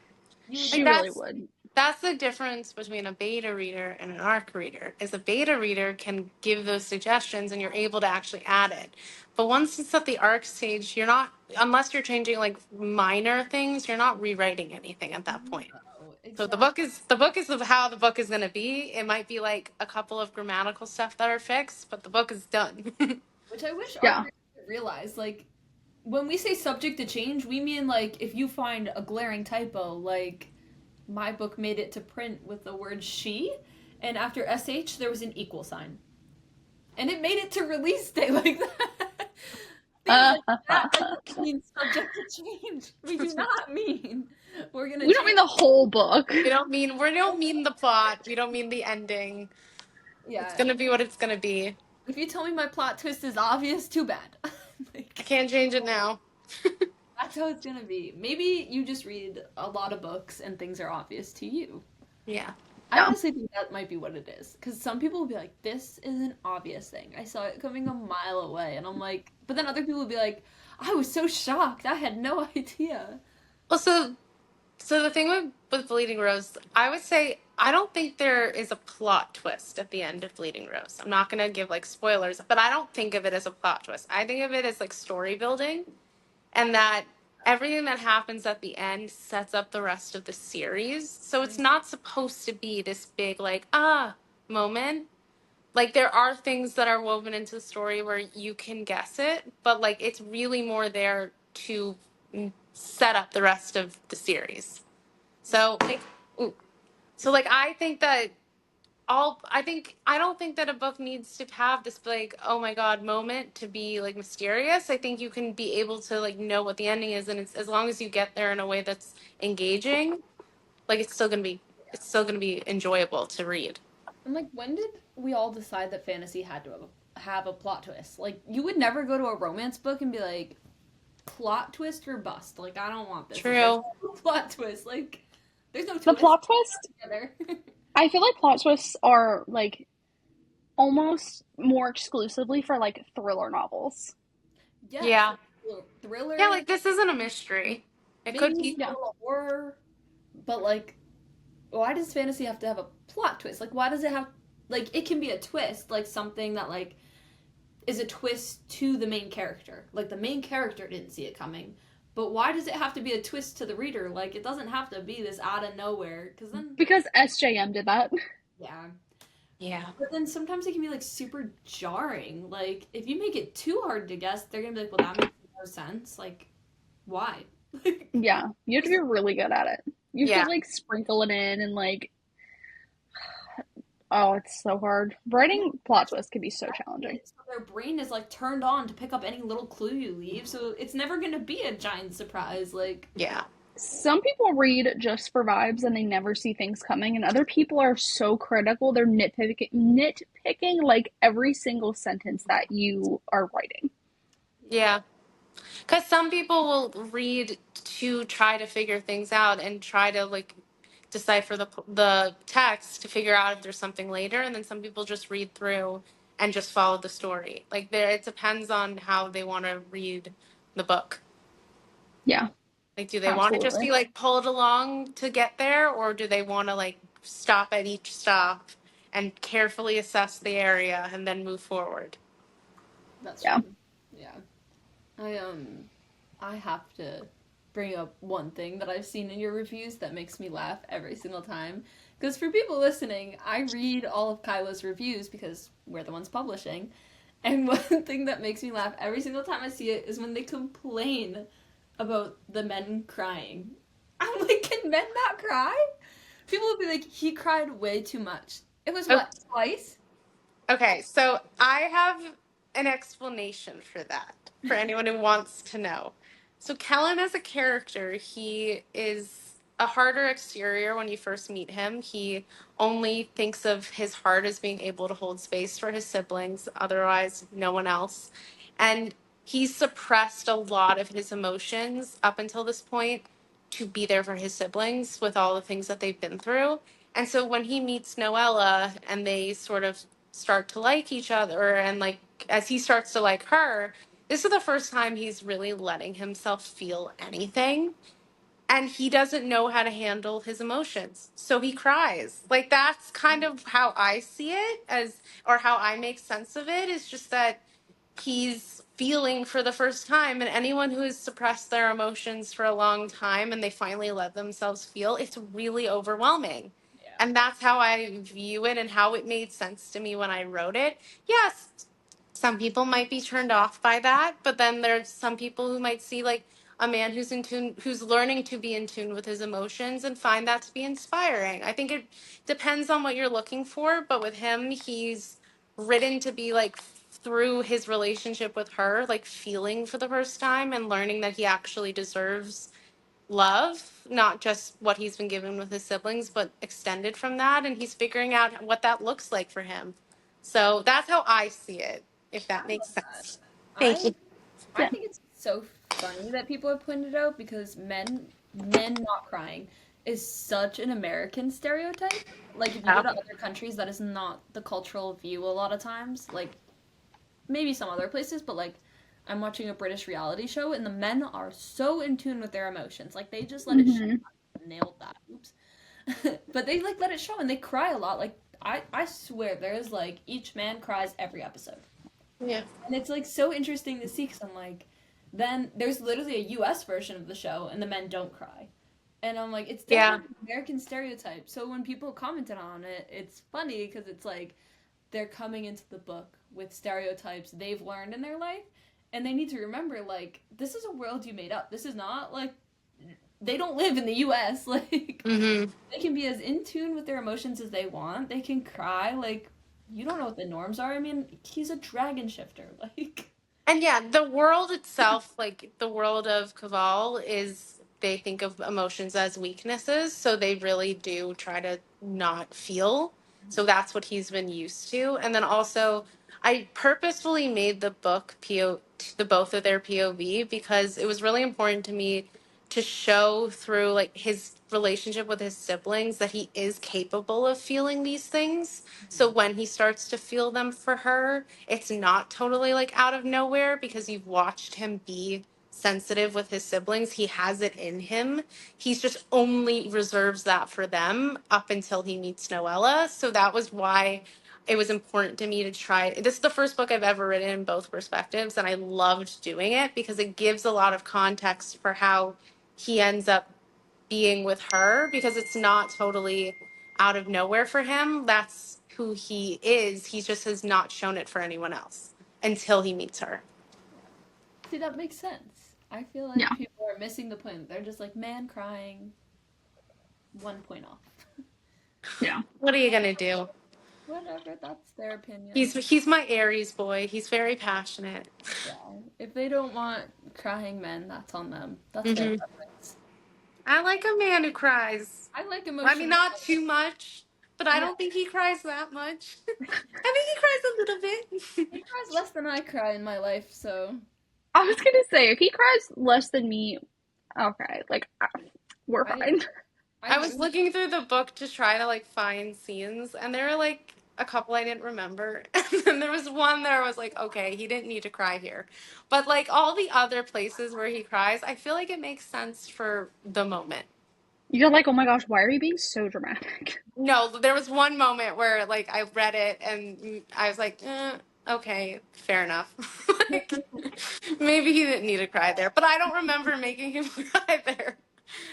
She Like, really would. that's the difference between a beta reader and an ARC reader, is a beta reader can give those suggestions and you're able to actually add it. But once it's at the ARC stage, you're not, unless you're changing like minor things, you're not rewriting anything at that point. no, So exactly. the book is of how the book is going to be. It might be like a couple of grammatical stuff that are fixed, but the book is done. Which I wish Yeah. our readers would realize. Like, when we say subject to change, we mean like if you find a glaring typo, like my book made it to print with the word she, and after sh there was an equal sign, and it made it to release day like that. Things like that mean subject to change. We do not mean we're gonna. We don't mean the whole book. We don't mean the plot. We don't mean the ending. Yeah. It's going to be what it's going to be. If you tell me my plot twist is obvious, too bad. I can't change it now. That's how it's gonna be. Maybe you just read a lot of books and things are obvious to you. Yeah. I Yeah. honestly think that might be what it is. Because some people will be like, this is an obvious thing. I saw it coming a mile away. And I'm like, but then other people will be like, I was so shocked. I had no idea. Well, so the thing with Bleeding Rose, I would say I don't think there is a plot twist at the end of Bleeding Rose. I'm not going to give like spoilers, but I don't think of it as a plot twist. I think of it as like story building, and that everything that happens at the end sets up the rest of the series. So it's not supposed to be this big like moment. Like, there are things that are woven into the story where you can guess it, but like it's really more there to set up the rest of the series. So like, I think that I don't think that a book needs to have this like, oh my god moment to be like mysterious. I think you can be able to like know what the ending is, and it's, as long as you get there in a way that's engaging, like it's still gonna be enjoyable to read. I'm like, when did we all decide that fantasy had to have a plot twist? Like, you would never go to a romance book and be like, plot twist or bust. Like, I don't want this. True. Plot twist. Like, there's no twist. The plot twist? Together. I feel like plot twists are like almost more exclusively for like thriller novels. Yes, Yeah. Thriller. Yeah, like this isn't a mystery. It could maybe be. a Yeah. little horror, but like, why does fantasy have to have a plot twist? Like, why does it have like it can be a twist, like something that like is a twist to the main character. Like the main character didn't see it coming. But why does it have to be a twist to the reader? Like it doesn't have to be this out of nowhere cuz then Because SJM did that. yeah. Yeah. But then sometimes it can be like super jarring. Like if you make it too hard to guess, they're going to be like, "Well, that makes no sense." Like why? Like Yeah. You have to be really good at it. You have to Yeah. like sprinkle it in and like, oh, it's so hard. Writing plot twists can be so challenging. so their brain is like turned on to pick up any little clue you leave, so it's never going to be a giant surprise like Yeah. Some people read just for vibes and they never see things coming, and other people are so critical they're nitpicking like every single sentence that you are writing. Yeah. Because some people will read to try to figure things out and try to like decipher the text to figure out if there's something later, and then some people just read through and just follow the story. Like there, it depends on how they want to read the book. Yeah, Like, do they want to just absolutely. be like pulled along to get there, or do they want to like stop at each stop and carefully assess the area and then move forward? that's Yeah. true. Yeah. I have to bring up one thing that I've seen in your reviews that makes me laugh every single time. Because for people listening, I read all of Kyla's reviews because we're the ones publishing. And one thing that makes me laugh every single time I see it is when they complain about the men crying. I'm like, can men not cry? People will be like, he cried way too much. It was what, twice? Okay, so I have an explanation for that, for anyone who wants to know. So, Kellen, as a character, he is a harder exterior when you first meet him. He only thinks of his heart as being able to hold space for his siblings, otherwise, no one else. And he's suppressed a lot of his emotions up until this point to be there for his siblings with all the things that they've been through. And so when he meets Noella and they sort of start to like each other, and like as he starts to like her, this is the first time he's really letting himself feel anything, and he doesn't know how to handle his emotions, so he cries. Like that's kind of how I see it, as or how I make sense of it, is just that he's feeling for the first time, and anyone who has suppressed their emotions for a long time and they finally let themselves feel, it's really overwhelming. Yeah. And that's how I view it and how it made sense to me when I wrote it. Yes, some people might be turned off by that, but then there's some people who might see like a man who's in tune, who's learning to be in tune with his emotions and find that to be inspiring. I think it depends on what you're looking for, but with him, he's written to be like through his relationship with her, like feeling for the first time and learning that he actually deserves love, not just what he's been given with his siblings, but extended from that. And he's figuring out what that looks like for him. So that's how I see it, if I that makes love that. sense. Thank I you. I Yeah. think it's so funny that people have pointed out because men not crying is such an American stereotype. Like if you go Yeah. to other countries, that is not the cultural view a lot of times. Like maybe some other places, but like I'm watching a British reality show and the men are so in tune with their emotions. Like they just let it show. Hmm. Nailed that. Oops. But they like let it show and they cry a lot. Like I swear there's like each man cries every episode. Yeah. And it's like so interesting to see because I'm like, then there's literally a US version of the show and the men don't cry. And I'm like, it's Yeah. definitely an American stereotype. So when people commented on it, it's funny because it's like they're coming into the book with stereotypes they've learned in their life. And they need to remember, like, this is a world you made up. This is not like they don't live in the US. Like, Hmm. they can be as in tune with their emotions as they want. They can cry. Like, you don't know what the norms are. I mean, he's a dragon shifter. Like, And yeah, the world itself, like the world of Kaval, is they think of emotions as weaknesses. So they really do try to not feel. So that's what he's been used to. And then also, I purposefully made the book the both of their POV because it was really important to me to show through like his relationship with his siblings that he is capable of feeling these things. So when he starts to feel them for her, it's not totally like out of nowhere because you've watched him be sensitive with his siblings. He has it in him. He's just only reserves that for them up until he meets Noella. So that was why it was important to me to try. This is the first book I've ever written in both perspectives, and I loved doing it because it gives a lot of context for how he ends up being with her, because it's not totally out of nowhere for him. That's who he is. He just has not shown it for anyone else until he meets her. See, that makes sense. I feel Yeah. like people are missing the point. They're just like, man crying, 1 point off. Yeah. What are you gonna do? Whatever, that's their opinion. He's my Aries boy. He's very passionate. Yeah. If they don't want crying men, that's on them. That's their Hmm. preference. I like a man who cries. I like I mean, emotional. not too much, but I Yeah, don't think he cries that much. I think he cries a little bit. he cries less than I cry in my life, so I was gonna say, if he cries less than me, okay, like we're I fine. I was looking through the book to try to like find scenes, and there were like a couple I didn't remember. And then there was one there I was like, okay, he didn't need to cry here. But like all the other places where he cries, I feel like it makes sense for the moment. You're like, oh my gosh, why are you being so dramatic? No, there was one moment where like I read it and I was like, okay, fair enough. Like maybe he didn't need to cry there, but I don't remember making him cry there.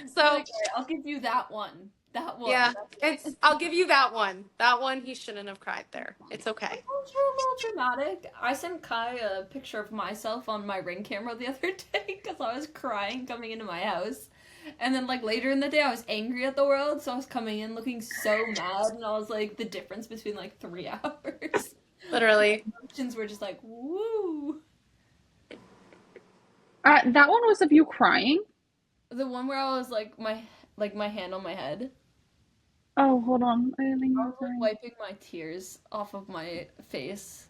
you're So like, all right, I'll give you that one. That one. yeah, That's it. I'll give you that one. That one he shouldn't have cried there. It's okay. Those were a little dramatic. I sent Kai a picture of myself on my Ring camera the other day because I was crying coming into my house. And then, like, later in the day, I was angry at the world, so I was coming in looking so mad, and I was like, the difference between, like, 3 hours. Literally. Emotions were just like, woo. That one was of you crying. The one where I was, like, my hand on my head. Oh, hold on. I didn't think I you was, were like, crying. wiping my tears off of my face.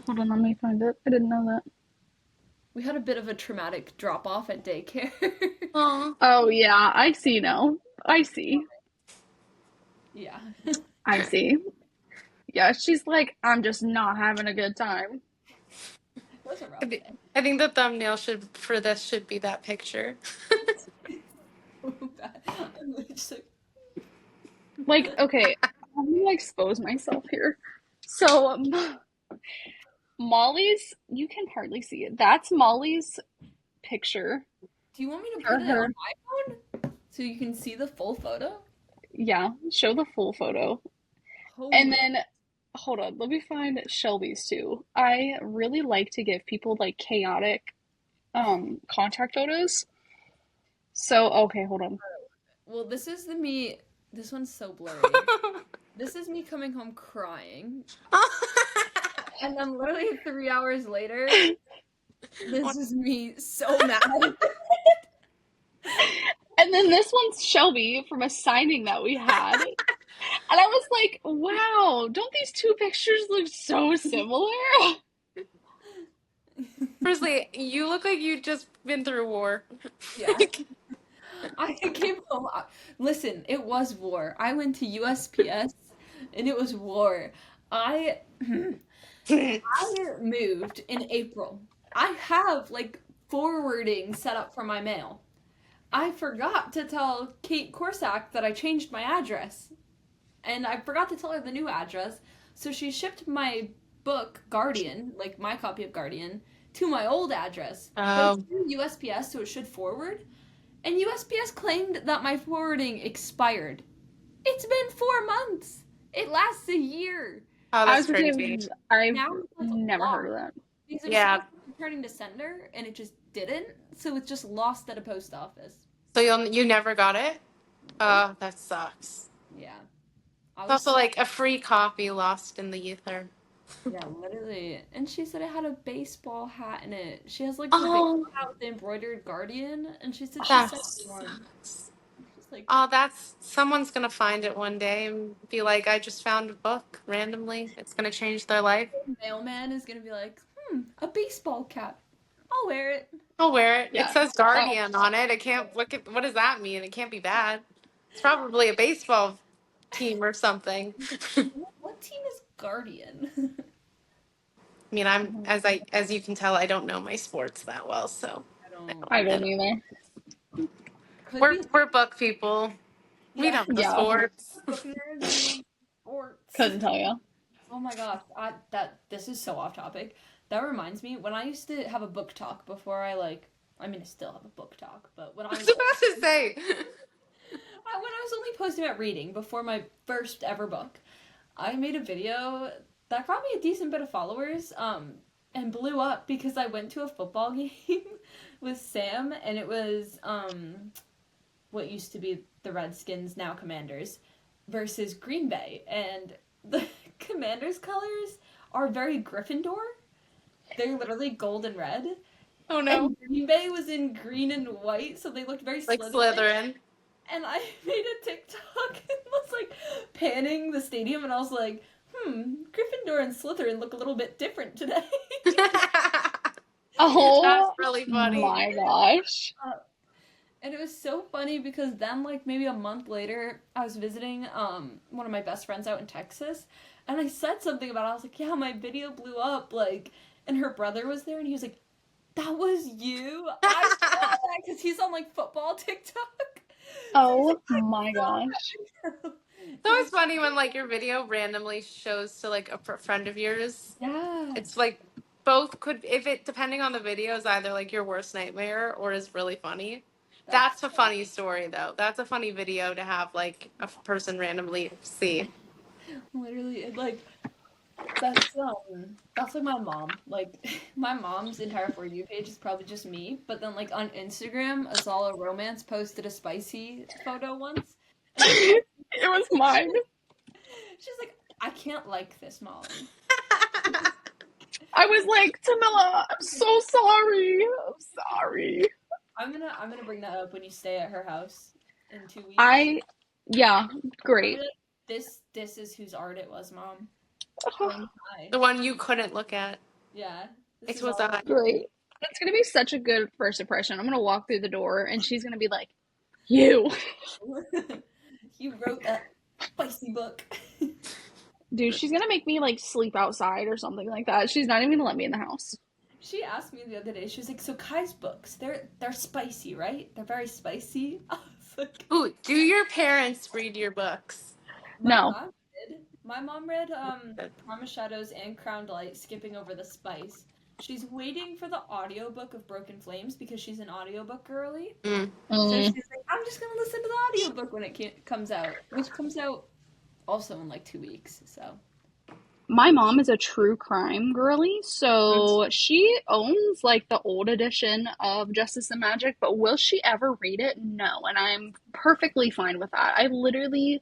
Hold on, let me find it. I didn't know that. We had a bit of a traumatic drop-off at daycare. Aw. Oh yeah, I see now. I see. Yeah. I see. Yeah, she's like, I'm just not having a good time. It was a rough day. I think the thumbnail for this should be that picture. So bad. I'm like, just like, Like, okay, I'm gonna expose myself here. So, Molly's, you can hardly see it. That's Molly's picture. do you want me to For put it her. on my phone so you can see the full photo? Yeah, show the full photo. And Holy. then, hold on, let me find Shelby's too. I really like to give people like chaotic contact photos. So, okay, hold on. Well, this is the me. This one's so blurry. This is me coming home crying. And then literally 3 hours later, this is me so mad. And then this one's Shelby from a signing that we had. And I was like, wow, don't these two pictures look so similar? Firstly, you look like you just been through war. Yeah. I came home. Listen, it was war. I went to USPS and it was war. I I moved in April. I have like forwarding set up for my mail. I forgot to tell Kate Corsack that I changed my address. And I forgot to tell her the new address. So she shipped my book, Guardian, like my copy of Guardian, to my old address. But it's Oh, through USPS, so it should forward. And USPS claimed that my forwarding expired. It's been 4 months. It lasts a year. oh, I that's was gonna crazy. say, I've Now it's never lost heard of that. because it was Yeah. supposed to be returning to sender, and it just didn't. So it's just lost at a post office. So you never got it? Oh, that sucks. Yeah, I It's was also like a free copy lost in the ether. yeah, literally. And she said it had a baseball hat in it. She has like the Oh, baseball hat with the embroidered guardian, and she said she that sent me one. sucks. She's like, Oh, that's someone's gonna find it one day and be like, I just found a book randomly. It's gonna change their life. the mailman is gonna be like, a baseball cap. I'll wear it. I'll wear it. It Yeah. says Oh, Guardian on it. It can't what does that mean? It can't be bad. It's probably a baseball team or something. I What team is Guardian? mean, I'm as you can tell, I don't know my sports that well, so I I don't either. Could be We're book people. We yeah. don't know Yeah, sports. Book nerds, we don't sports. couldn't tell you. Oh my gosh, this is so off topic. That reminds me, when I used to have a book talk before I mean I still have a book talk, but when I I was was about to say. when I was only posting about reading before my first ever book, I made a video that got me a decent bit of followers, and blew up because I went to a football game with Sam, and it was what used to be the Redskins, now Commanders, versus Green Bay, and the Commanders' colors are very Gryffindor. They're literally gold and red. Oh no. And Green Bay was in green and white, so they looked very Like Slytherin. Slytherin. And I made a TikTok and was like panning the stadium, and I was like, Gryffindor and Slytherin look a little bit different today. That's Oh really funny. my gosh. And it was so funny because then, like, maybe a month later, I was visiting one of my best friends out in Texas, and I said something about it. I was like, yeah, my video blew up, like, and her brother was there, and he was like, that was you? I saw that because he's on, like, football TikTok. Oh my gosh. It's always funny when like your video randomly shows to like a friend of yours. Yeah. It's like both could, if it depending on the video, is either like your worst nightmare or is really funny. That's a funny story though. That's a funny video to have like a person randomly see. Literally, that's like my mom. Like my mom's entire For You page is probably just me, but then like on Instagram, Azala Romance posted a spicy photo once. It was mine. She's like, I can't like this, Molly. I was like, Tamila, I'm so sorry. I'm sorry. I'm gonna bring that up when you stay at her house in 2 weeks. Yeah, great. This is whose art it was, Mom. Hi. The one you couldn't look at. Yeah. It was I. Great. That's gonna be such a good first impression. I'm gonna walk through the door and she's gonna be like, you. You wrote that spicy book. Dude, she's gonna make me like sleep outside or something like that. She's not even gonna let me in the house. She asked me the other day, she was like, so Kai's books, they're spicy, right? They're very spicy. I was like, Ooh, do your parents read your books? No. My mom read Promise Shadows and Crowned Light, skipping over the spice. She's waiting for the audiobook of Broken Flames because she's an audiobook girly. So she's like, I'm just gonna listen to the audiobook when it comes out, which comes out also in like 2 weeks. So My mom is a true crime girly, so she owns like the old edition of Justice and Magic, but will she ever read it? No, and I'm perfectly fine with that. I literally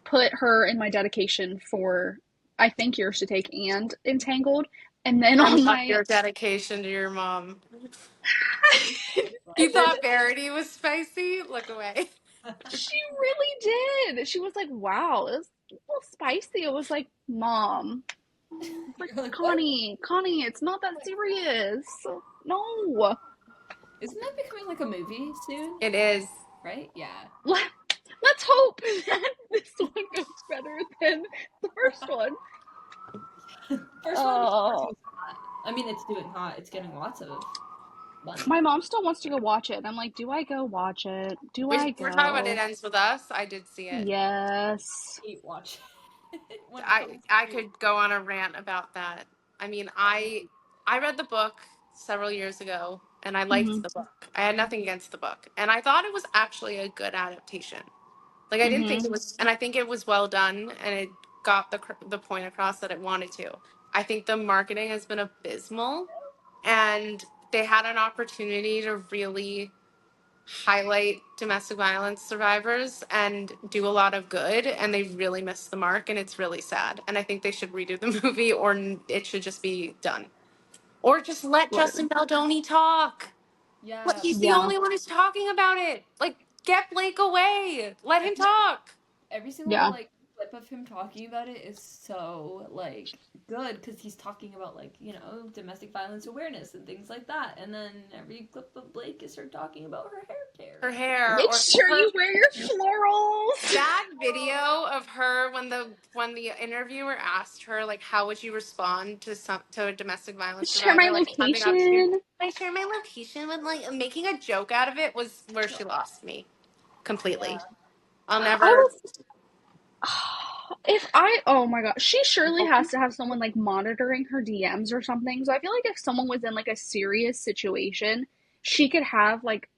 put her in my dedication for, I think, Yours to Take and Entangled, and then on my your dedication to your mom. You thought Verity was spicy? Look away. she really did. She was like, "Wow, it was a little spicy." It was like, "Mom, like, Connie, it's not that serious. No." Isn't that becoming like a movie soon? It is. Right? Yeah. Let's hope that this one goes better than the first one. First one was hot. I mean, it's doing hot. It's getting lots of money. My mom still wants to go watch it, and I'm like, do I go watch it? We're talking about It Ends With Us. I did see it. Yes. I hate watching it. I could go on a rant about that. I mean, I read the book several years ago, and I liked the book. I had nothing against the book, and I thought it was actually a good adaptation. Like I didn't think it was, and I think it was well done, and it got the point across that it wanted to. I think the marketing has been abysmal, and they had an opportunity to really highlight domestic violence survivors and do a lot of good, and they really missed the mark, and it's really sad. And I think they should redo the movie, or it should just be done, or just let Justin Baldoni talk. Yeah. But he's the only one who's talking about it. Like, get Blake away. Let him talk. Every single like clip of him talking about it is so like good because he's talking about like domestic violence awareness and things like that, and then every clip of Blake is her talking about her hair Her care. hair Make or sure her you wear your florals. that video of her when the interviewer asked her like how would you respond to a domestic violence Share my survivor like coming up to you, location. like share my location with like making a joke out of it was where she lost me Yeah, completely. I'll I never. was if I oh my god, she surely has to have someone like monitoring her DMs or something. So I feel like if someone was in like a serious situation, she could have like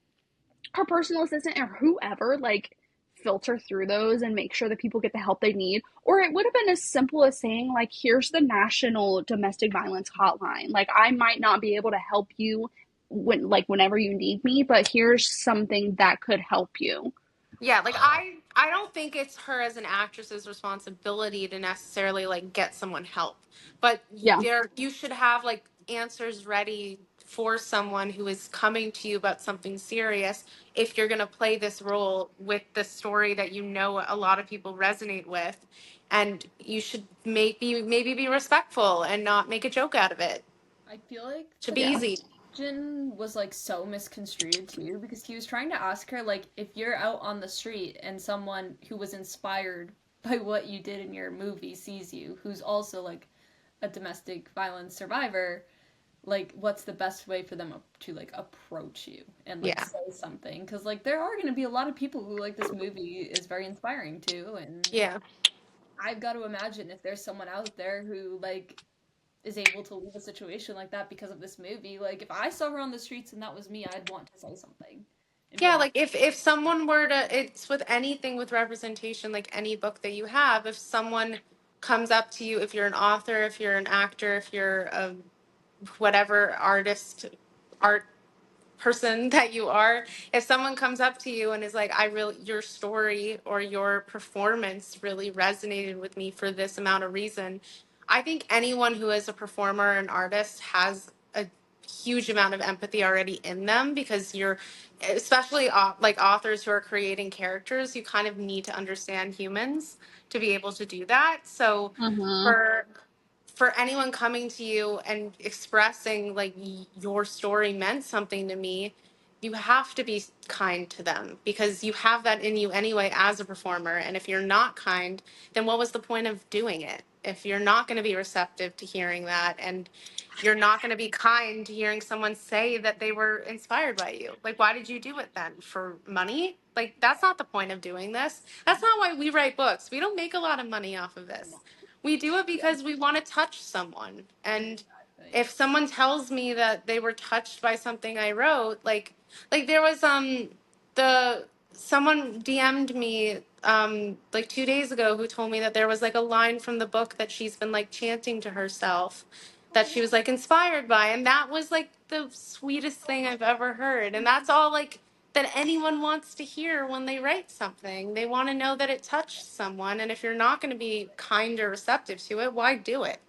her personal assistant or whoever like filter through those and make sure that people get the help they need. Or it would have been as simple as saying like here's the national domestic violence hotline. Like I might not be able to help you whenever you need me, but here's something that could help you. Yeah, like I don't think it's her as an actress's responsibility to necessarily like get someone help. But Yeah. there you should have like answers ready for someone who is coming to you about something serious if you're going to play this role with the story that you know a lot of people resonate with, and you should maybe be respectful and not make a joke out of it. I feel like Should the be Yeah. easy. question was like so misconstrued too because he was trying to ask her like if you're out on the street and someone who was inspired by what you did in your movie sees you, who's also like a domestic violence survivor, like what's the best way for them to like approach you and like Yeah. say something, because like there are going to be a lot of people who like this movie is very inspiring to, and Yeah. I've got to imagine if there's someone out there who like is able to leave a situation like that because of this movie, like if I saw her on the streets and that was me, I'd want to say something and be Yeah, like, like if someone were to, it's with anything with representation, like any book that you have, if someone comes up to you, if you're an author, if you're an actor, if you're a whatever artist, art person that you are, if someone comes up to you and is like, I really, your story or your performance really resonated with me for this amount of reason, I think anyone who is a performer, an artist, has a huge amount of empathy already in them, because you're, especially like authors who are creating characters, you kind of need to understand humans to be able to do that. So Mm-hmm. for anyone coming to you and expressing like your story meant something to me, you have to be kind to them because you have that in you anyway as a performer. And if you're not kind, then what was the point of doing it? If you're not going to be receptive to hearing that, and you're not going to be kind to hearing someone say that they were inspired by you, like why did you do it then? For money? Like that's not the point of doing this. That's not why we write books. We don't make a lot of money off of this. We do it because we want to touch someone. And exactly. if someone tells me that they were touched by something I wrote, like there was the someone DM'd me like 2 days ago who told me that there was like a line from the book that she's been like chanting to herself, that she was like inspired by, and that was like the sweetest thing I've ever heard. And that's all like that anyone wants to hear when they write something. They want to know that it touched someone, and if you're not going to be kind or receptive to it, why do it?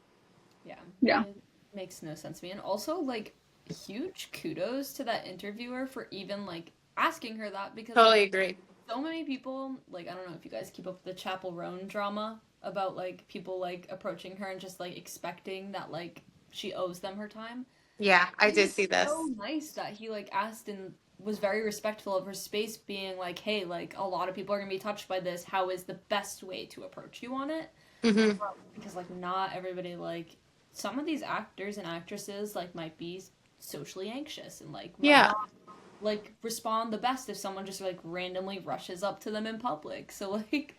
Yeah, Yeah. it makes no sense to me. And also, like, huge kudos to that interviewer for even like asking her that because like Totally agree. so many people, like, I don't know if you guys keep up with the Chapel Roan drama about like people like approaching her and just like expecting that like she owes them her time. Yeah, I It did was see so this. nice that he like asked and was very respectful of her space, being like, hey, like a lot of people are gonna be touched by this. How is the best way to approach you on it? Hmm. Because like not everybody, like some of these actors and actresses like might be socially anxious and like might Yeah. not like respond the best if someone just like randomly rushes up to them in public. So like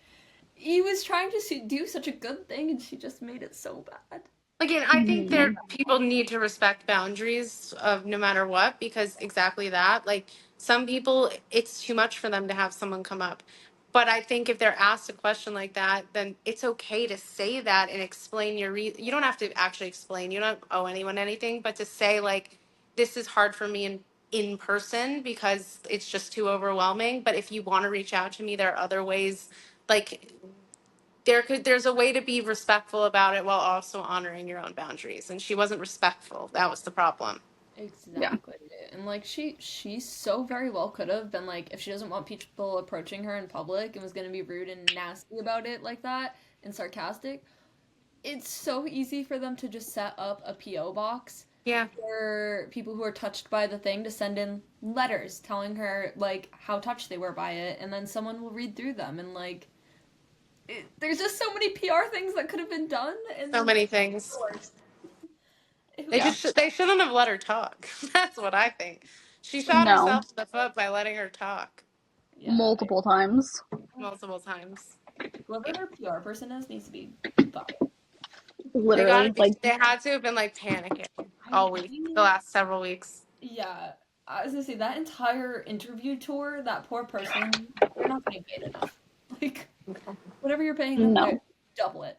he was trying to do such a good thing and she just made it so bad. Again, I think Mm-hmm. there people need to respect boundaries of no matter what, because exactly that. Like some people, it's too much for them to have someone come up. But I think if they're asked a question like that, then it's okay to say that and explain your you don't have to actually explain. You don't owe anyone anything, but to say like this is hard for me in person because it's just too overwhelming. But if you want to reach out to me, there are other ways. Like there's a way to be respectful about it while also honoring your own boundaries, and she wasn't respectful. That was the problem. Yeah. Exactly. And like she so very well could have been like if she doesn't want people approaching her in public and was going to be rude and nasty about it like that and sarcastic, it's so easy for them to just set up a PO box Yeah. for people who are touched by the thing to send in letters telling her like how touched they were by it and then someone will read through them and like there's just so many PR things that could have been done So and many things. it They was Yeah. just they shouldn't have let her talk. That's what I think. She shot No. herself in the foot by letting her talk yeah, Multiple times. multiple times. whoever Yeah. her PR person is needs to be fired. They got to Literally. be. Like, They had to have been like panicking all week, the I last several weeks. yeah, I was gonna say that entire interview tour, that poor person, they're not getting paid enough. Like whatever you're paying them, they no. double it.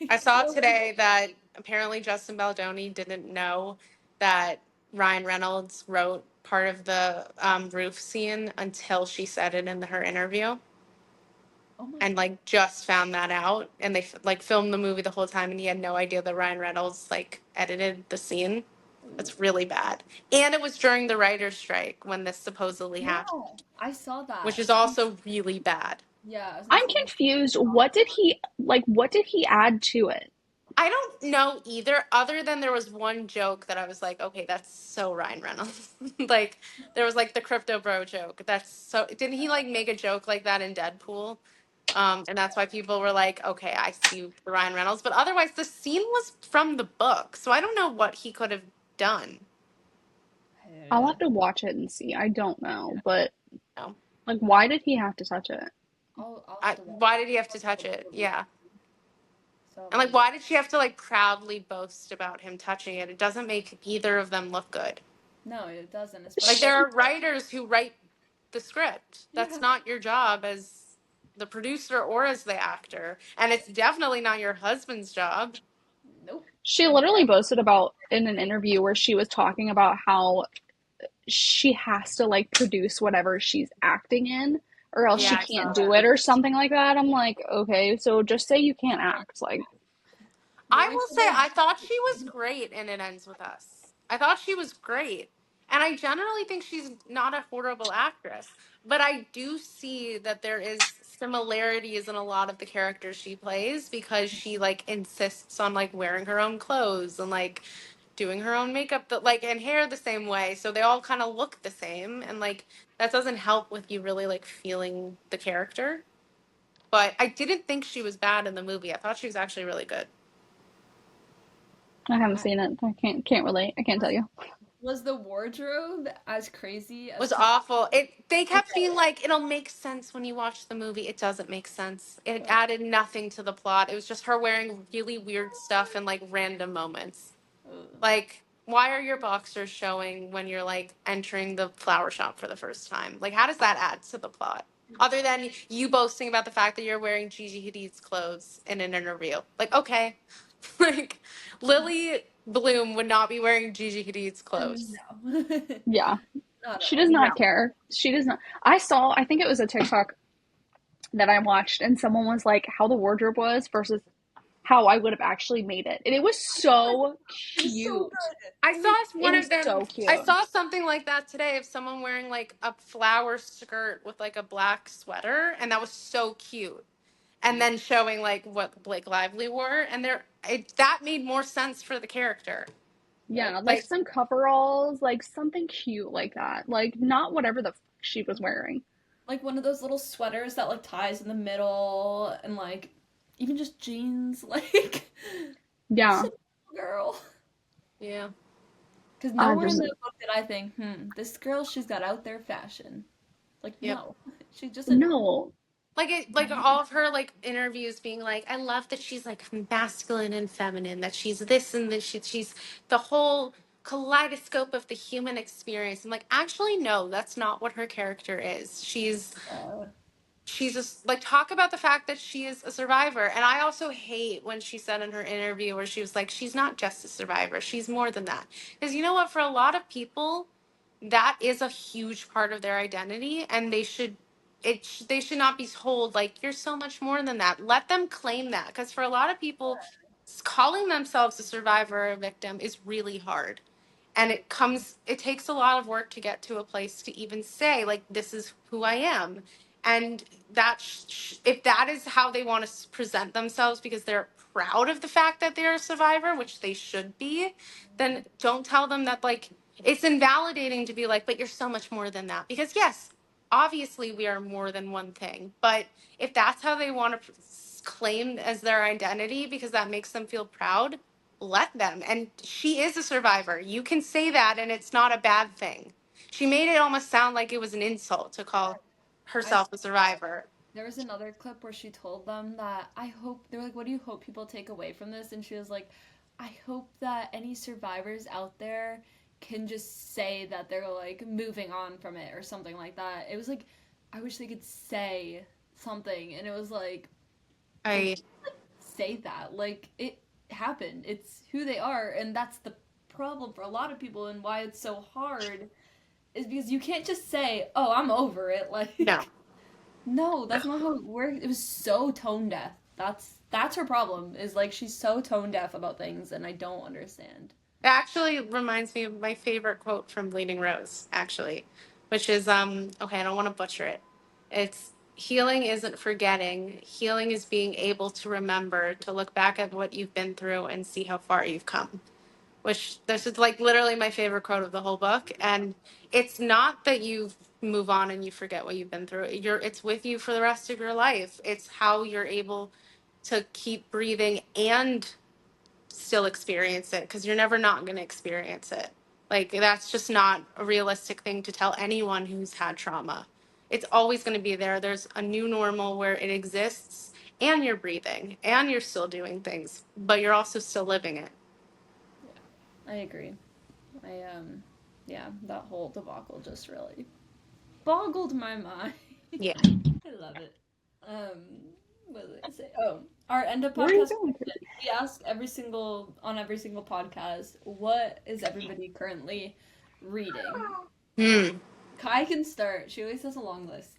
I Like saw no way. today that apparently Justin Baldoni didn't know that Ryan Reynolds wrote part of the roof scene until she said it in her interview, Oh my and god. like just found that out. And they like filmed the movie the whole time, and he had no idea that Ryan Reynolds like edited the scene. Ooh. That's really bad. And it was during the writer's strike when this supposedly Yeah, happened, I saw which that. is also really bad. Yeah, I was gonna I'm say he confused. What did he add to it? I don't know either, other than there was one joke that I was like, okay, that's so Ryan Reynolds. Like, there was like the crypto bro joke. That's so, didn't he like make a joke like that in Deadpool? And that's why people were like, okay, I see the Ryan Reynolds. But otherwise, the scene was from the book. So I don't know what he could have done. I'll yeah. have to watch it and see. I don't know, but No. like, why did he have to touch it? I'll have to watch Why it. did he have to touch it? Yeah. So And like, why did she have to like proudly boast about him touching it? It doesn't make either of them look good. no, it doesn't, Like, especially there She, are writers who write the script. That's yeah. not your job as the producer or as the actor. And it's definitely not your husband's job. Nope. she And literally boasted about in an interview where she was talking about how she has to like produce whatever she's acting in or else Yeah, she I saw can't do that. it or something like that. I'm like, okay, so just say you can't act. Like, I Lily will should say, have. I thought she was great in It Ends With Us. I thought she was great. And I generally think she's not a horrible actress. But I do see that there is similarities in a lot of the characters she plays because she like insists on like wearing her own clothes and like doing her own makeup that like and hair the same way. So they all kind of look the same and like that doesn't help with you really like feeling the character. But I didn't think she was bad in the movie. I thought she was actually really good. I haven't seen it. I can't relate. I can't tell Was you. was the wardrobe as crazy as Was people? awful. It they kept being Okay. like, it'll make sense when you watch the movie. It doesn't make sense. It Uh, added nothing to the plot. It was just her wearing really weird stuff in like random moments. uh, Like, why are your boxers showing when you're like entering the flower shop for the first time? Like, how does that add to the plot? Other than you boasting about the fact that you're wearing Gigi Hadid's clothes in an interview. Like, okay. Like, Lily Bloom would not be wearing Gigi Hadid's clothes. no. Yeah, Not at she does all. not care. She does not. I think it was a TikTok that I watched, and someone was like, how the wardrobe was versus how I would have actually made it. And it was so It was so cute. good. I It was saw It one was of them. so I cute. saw something like that today of someone wearing like a flower skirt with like a black sweater, and that was so cute. And then showing like what Blake Lively wore, and that made more sense for the character. Yep. Yeah, like Like, some coveralls, like something cute like that. Like not whatever the fuck she was wearing. Like one of those little sweaters that like ties in the middle and like even just jeans like Yeah, Chanel girl. yeah, Because I nowhere in just the book did I think, this girl, she's got out there fashion. Like, yep. no. She's just a. no. Like all of her like interviews being like, I love that she's like masculine and feminine, that she's this and this, she's the whole kaleidoscope of the human experience. I'm like, actually, no, that's not what her character is. Uh, She's just like talk about the fact that she is a survivor. And I also hate when she said in her interview where she was like, she's not just a survivor, she's more than that. Because you know what, for a lot of people that is a huge part of their identity, and they should not be told like you're so much more than that. Let them claim that, because for a lot of people calling themselves a survivor or a victim is really hard. And it takes a lot of work to get to a place to even say, like, this is who I am. And if that is how they want to present themselves because they're proud of the fact that they're a survivor, which they should be, then don't tell them that, like, it's invalidating to be like, but you're so much more than that. Because yes, obviously we are more than one thing. But if that's how they want to claim as their identity because that makes them feel proud, let them. And she is a survivor. You can say that and it's not a bad thing. She made it almost sound like it was an insult to call I herself a survivor. There was another clip where she told them that they're like, what do you hope people take away from this? And she was like, I hope that any survivors out there can just say that they're like moving on from it or something like that. It was like, I wish they could say something. And it was like, I say that. Like, it happened. It's who they are. And that's the problem for a lot of people and why it's so hard is because you can't just say, oh, I'm over it. Like, no. no, that's not how it works. It was so tone deaf. That's her problem. Is like she's so tone deaf about things, and I don't understand. It actually reminds me of my favorite quote from Bleeding Rose, actually, which is okay, I don't want to butcher it. It's healing isn't forgetting. Healing is being able to remember, to look back at what you've been through and see how far you've come. Which this is like literally my favorite quote of the whole book. And it's not that you move on and you forget what you've been through. It's with you for the rest of your life. It's how you're able to keep breathing and still experience it because you're never not going to experience it. Like that's just not a realistic thing to tell anyone who's had trauma. It's always going to be there. There's a new normal where it exists and you're breathing and you're still doing things, but you're also still living it. Yeah, I agree. I yeah, that whole debacle just really boggled my mind. Yeah. I love it. What was I gonna say? Oh, our end of Where are you podcast going to? question. We ask every single podcast, what is everybody currently reading? Hmm. Kai can start. She always has a long list.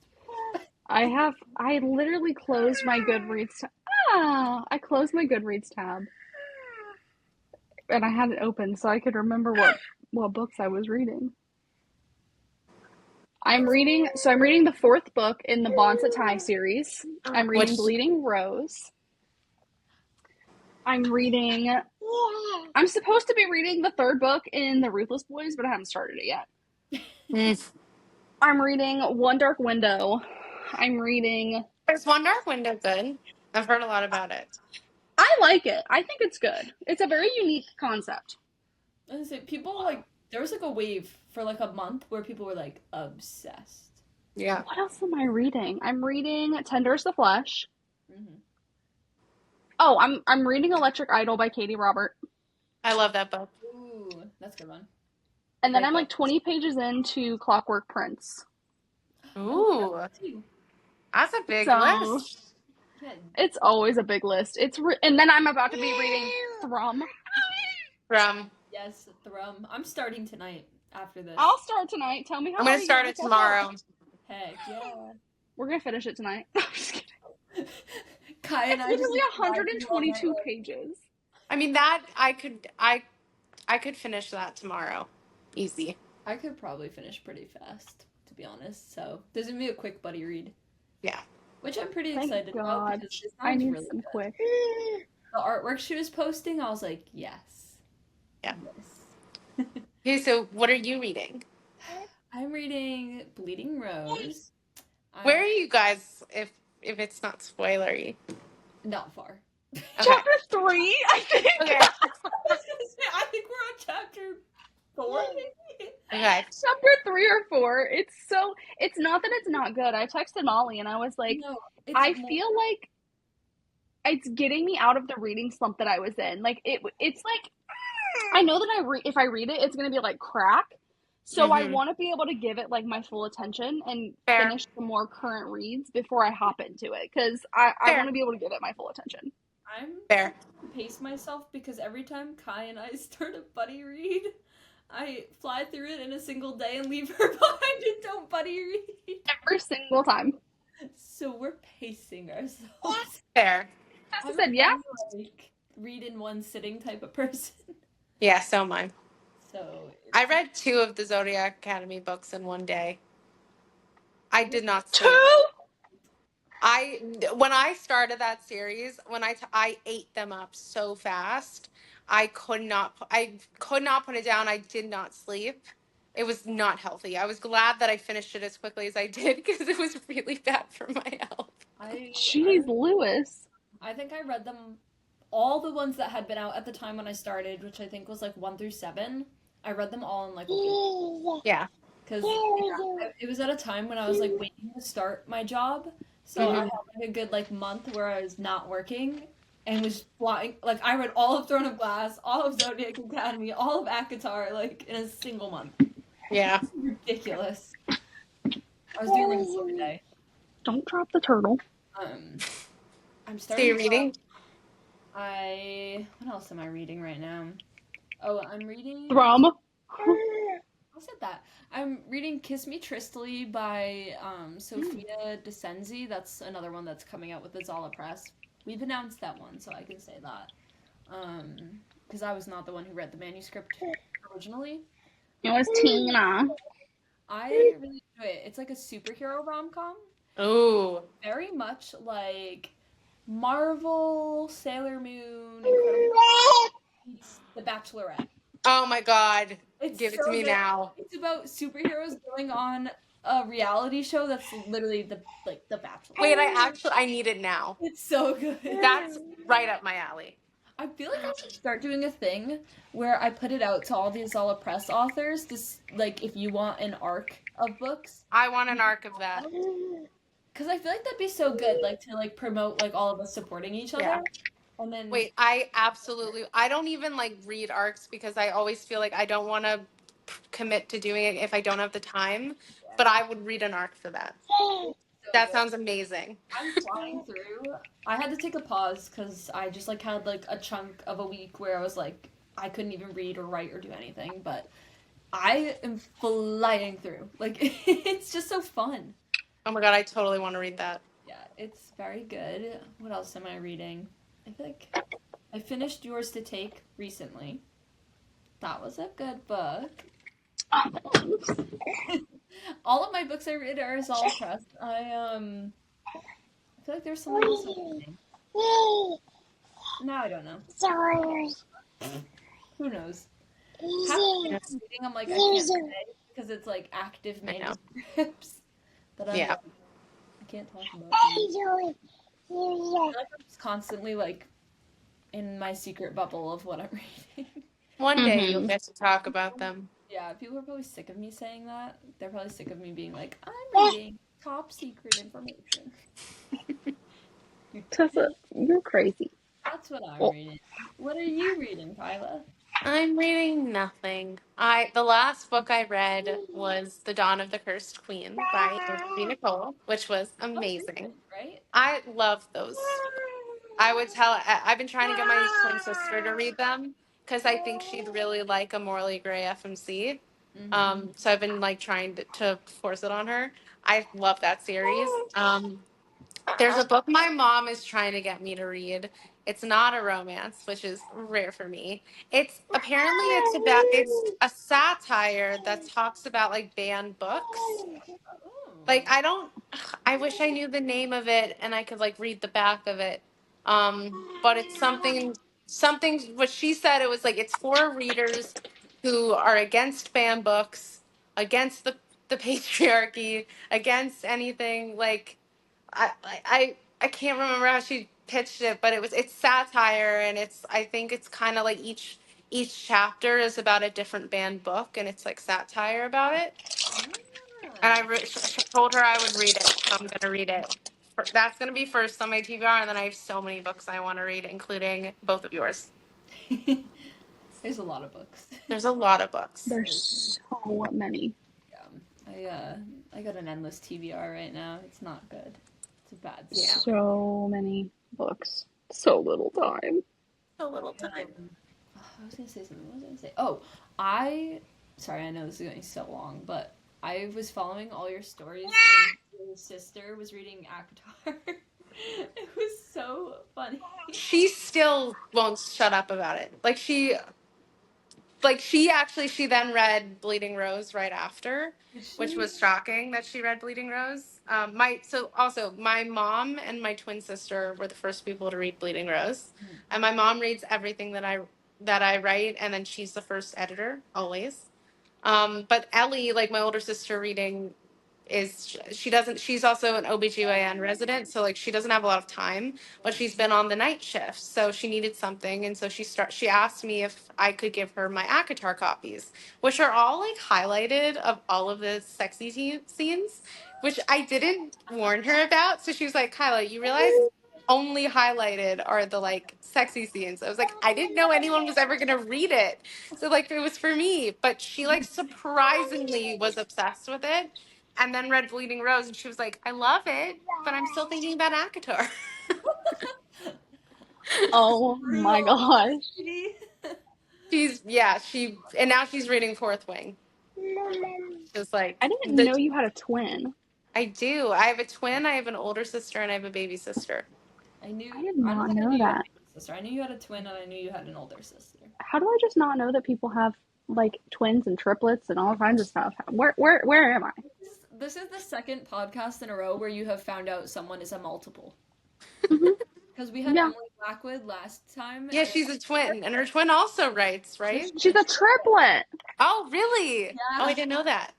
I literally closed my Goodreads. I closed my Goodreads tab. And I had it open so I could remember what books I was reading. I'm reading the fourth book in the Bonsa Tai series. I'm reading Which Bleeding Rose. I'm supposed to be reading the third book in the Ruthless Boys, but I haven't started it yet. I'm reading One Dark Window. I'm reading. Is One Dark Window good? I've heard a lot about it. I like it. I think it's good. It's a very unique concept. I was gonna say, people like there was like a wave for like a month where people were like obsessed. Yeah. What else am I reading? I'm reading Tender as the Flesh. Mm-hmm. Oh, I'm reading Electric Idol by Katie Robert. I love that book. Ooh, that's a good one. And then Great I'm like book. 20 pages into Clockwork Prince. Ooh, Too. that's a big So list. yeah, it's always a big list. And then I'm about to be reading Thrum. From Yes, Thrum. I'm starting tonight after this. I'll start tonight. Tell me how I'm far gonna you get start it before dark. tomorrow. Heck yeah. We're gonna finish it tonight. I'm just kidding. Kai and It's I just literally like, driving all night 122 long. pages. I mean that I could finish that tomorrow, easy. I could probably finish pretty fast, to be honest. So this is gonna be a quick buddy read. Yeah. Which I'm pretty Thank excited about God. because it I sounds need really some good. quick. The artwork she was posting, I was like, yes. Yeah. Yes. Okay, so what are you reading? I'm reading Bleeding Rose. Where are you guys? If it's not spoilery. Not far. Okay. Chapter 3, I think. Okay. I think we're on chapter 4. Okay. Chapter 3 or 4. It's not that it's not good. I texted Molly and I was like, No, I feel like it's getting me out of the reading slump that I was in. Like it's like I know that if I read it, it's gonna be like crack. So I want to be able to give it like my full attention and Fair. finish the more current reads before I hop into it because I want to be able to give it my full attention. I'm Fair. trying to pace myself because every time Kai and I start a buddy read, I fly through it in a single day and leave her behind and don't buddy read. Every single time. So we're pacing ourselves. Fair. Tessa said, yeah. Like read in one sitting type of person. Yeah, so mine. So I read 2 of the Zodiac Academy books in one day. I did not sleep. 2? When I started that series, I ate them up so fast. I could not put it down. I did not sleep. It was not healthy. I was glad that I finished it as quickly as I did because it was really bad for my health. Jeez, Lewis. I think I read them, all the ones that had been out at the time when I started, which I think was like 1 through 7. I read them all in like a week. Yeah. Because it was at a time when I was like waiting to start my job. So I Mhm. had like a good like month where I was not working and was flying. Like I read all of Throne of Glass, all of Zodiac Academy, all of ACOTAR like in a single month. Yeah. Ridiculous. I was doing like a day. Don't drop the turtle. I'm So you're starting. reading? What else am I reading right now? Oh, I'm reading. Thrum. I said that. I'm reading Kiss Me Tristly by Sophia DeCenzi. That's another one that's coming out with Azala Press. We've announced that one, so I can say that. Because I was not the one who read the manuscript originally. It was Tina. I really enjoy it. It's like a superhero rom-com. Ooh. Very much like Marvel, Sailor Moon, Incredible meets The Bachelorette. Oh my God. It's Give it to so me good. now. It's about superheroes going on a reality show that's literally the Bachelor. Wait, I need it now. It's so good. That's right up my alley. I feel like I should start doing a thing where I put it out to all the Azala Press authors, like if you want an arc of books. I want an arc of that. Because I feel like that'd be so good, like to like promote like all of us supporting each other. Yeah. And then Wait, I don't even like read arcs because I always feel like I don't want to commit to doing it if I don't have the time. But I would read an arc for that. so That good. sounds amazing. I'm flying through. I had to take a pause because I just like had like a chunk of a week where I was like I couldn't even read or write or do anything, but I am flying through. Like it's just so fun. Oh my God, I totally want to read that. Yeah, it's very good. What else am I reading? I feel like I finished Yours to Take recently. That was a good book. All of my books I read are Azala Press. I feel like there's something else I'm reading. Now I don't know. Who knows? Half of the I'm reading, I'm like, I can't say because it's like active I know. manuscripts that I'm Yeah. like, I can't talk about. I feel like I'm just constantly like in my secret bubble of what I'm reading. One day Mhm. you'll get to talk about them. Yeah, people are probably sick of me saying that. They're probably sick of me being like, I'm reading top secret information. Tessa, you're crazy. That's what I'm Well- reading. What are you reading, Kyla? I'm reading nothing. The last book I read was The Dawn of the Cursed Queen by Anthony Nicole, which was amazing. Right? I love those. I've been trying to get my twin sister to read them because I think she'd really like a Morley Gray FMC. Mm-hmm. So I've been like trying to force it on her. I love that series. There's a book my mom is trying to get me to read. It's not a romance, which is rare for me. It's a satire that talks about like banned books. Like I wish I knew the name of it and I could like read the back of it. But it's something what she said, it was like it's for readers who are against banned books, against the patriarchy, against anything like I can't remember how she pitched it, but it's satire and I think it's kind of like each chapter is about a different banned book and it's like satire about it. And I told her I would read it, so I'm gonna read it. That's gonna be first on my TBR, and then I have so many books I want to read, including both of yours. There's a lot of books. There's a lot of books. There's so many. Yeah, I got an endless TBR right now. It's not good. It's a bad. Yeah. So many books. So little time. So little time. I was gonna say something. What was I gonna say? Oh, sorry, I know this is going so long, but I was following all your stories when your sister was reading ACOTAR. It was so funny. She still won't shut up about it. Like like she then read Bleeding Rose right after, which was shocking that she read Bleeding Rose. My mom and my twin sister were the first people to read Bleeding Rose, and my mom reads everything that I write, and then she's the first editor always. But Ellie, like my older sister reading, she's also an OBGYN resident, so like she doesn't have a lot of time, but she's been on the night shift, so she needed something, and so she asked me if I could give her my ACOTAR copies, which are all like highlighted of all of the sexy scenes, which I didn't warn her about. So she was like, Kyla, you realize only highlighted are the like sexy scenes. I was like, I didn't know anyone was ever gonna read it. So like it was for me. But she like surprisingly was obsessed with it and then read Bleeding Rose and she was like, I love it, but I'm still thinking about ACOTAR. Oh my gosh. And now she's reading Fourth Wing. Just like I didn't know you had a twin. I do. I have a twin, I have an older sister, and I have a baby sister. I did not know that. Sister. I knew you had a twin and I knew you had an older sister. How do I just not know that people have like twins and triplets and all kinds of stuff? Where am I? This is the second podcast in a row where you have found out someone is a multiple. Mhm. Because we had Emily Blackwood last time. Yeah, she's a twin, and her twin also writes, right? She's a triplet. Oh, really? Yeah. Oh, I didn't know that.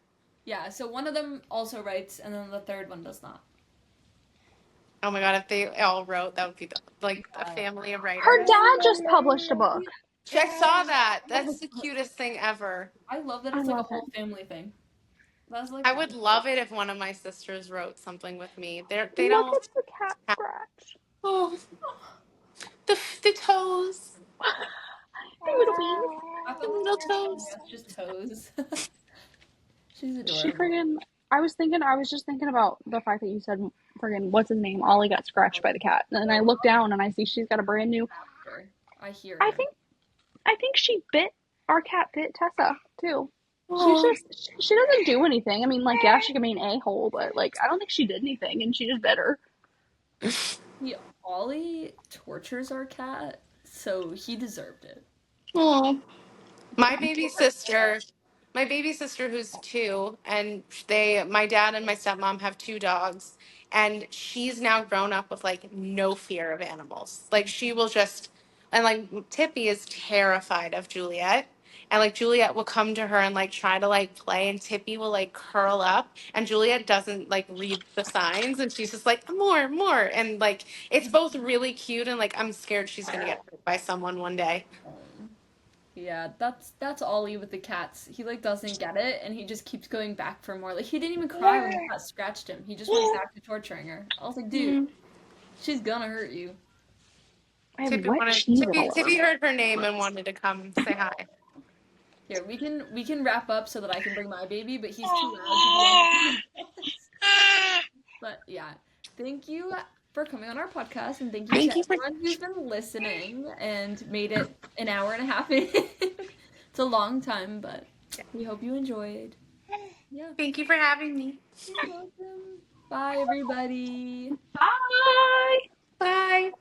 Yeah, so one of them also writes, and then the third one does not. Oh my god, if they all wrote, that would be like a family of writers. Her dad just published a book. I saw that. That's the cutest thing ever. I love that it's like a whole family thing. I would love it if one of my sisters wrote something with me. They Look don't. Look at the cat scratch. Oh, the toes. The little toes. That's just toes. She's adorable. I was just thinking about the fact that you said friggin' what's his name? Ollie got scratched by the cat. And I look down and I see she's got a brand new. I hear. I think our cat bit Tessa too. She doesn't do anything. I mean, like, yeah, she can be an a-hole, but like I don't think she did anything and she just bit her. Yeah, Ollie tortures our cat, so he deserved it. Oh, my baby sister who's 2, and my dad and my stepmom have 2 dogs, and she's now grown up with like no fear of animals. Like she will just, and like Tippy is terrified of Juliet, and like Juliet will come to her and like try to like play, and Tippy will like curl up, and Juliet doesn't like read the signs, and she's just like more, and like it's both really cute and like I'm scared she's gonna get hurt by someone one day. Yeah, that's Ollie with the cats. He like doesn't get it, and he just keeps going back for more. Like he didn't even cry when the cat scratched him. He just went back to torturing her. I was like, dude, she's gonna hurt you. Tippy heard her name and wanted to come say hi. Here, we can wrap up so that I can bring my baby, but he's too loud to be. But yeah, thank you for coming on our podcast, and thank you to everyone who's been listening and made it an hour and a half in. It's a long time, but we hope you enjoyed. Yeah. Thank you for having me. You're welcome. Bye, everybody. Bye. Bye.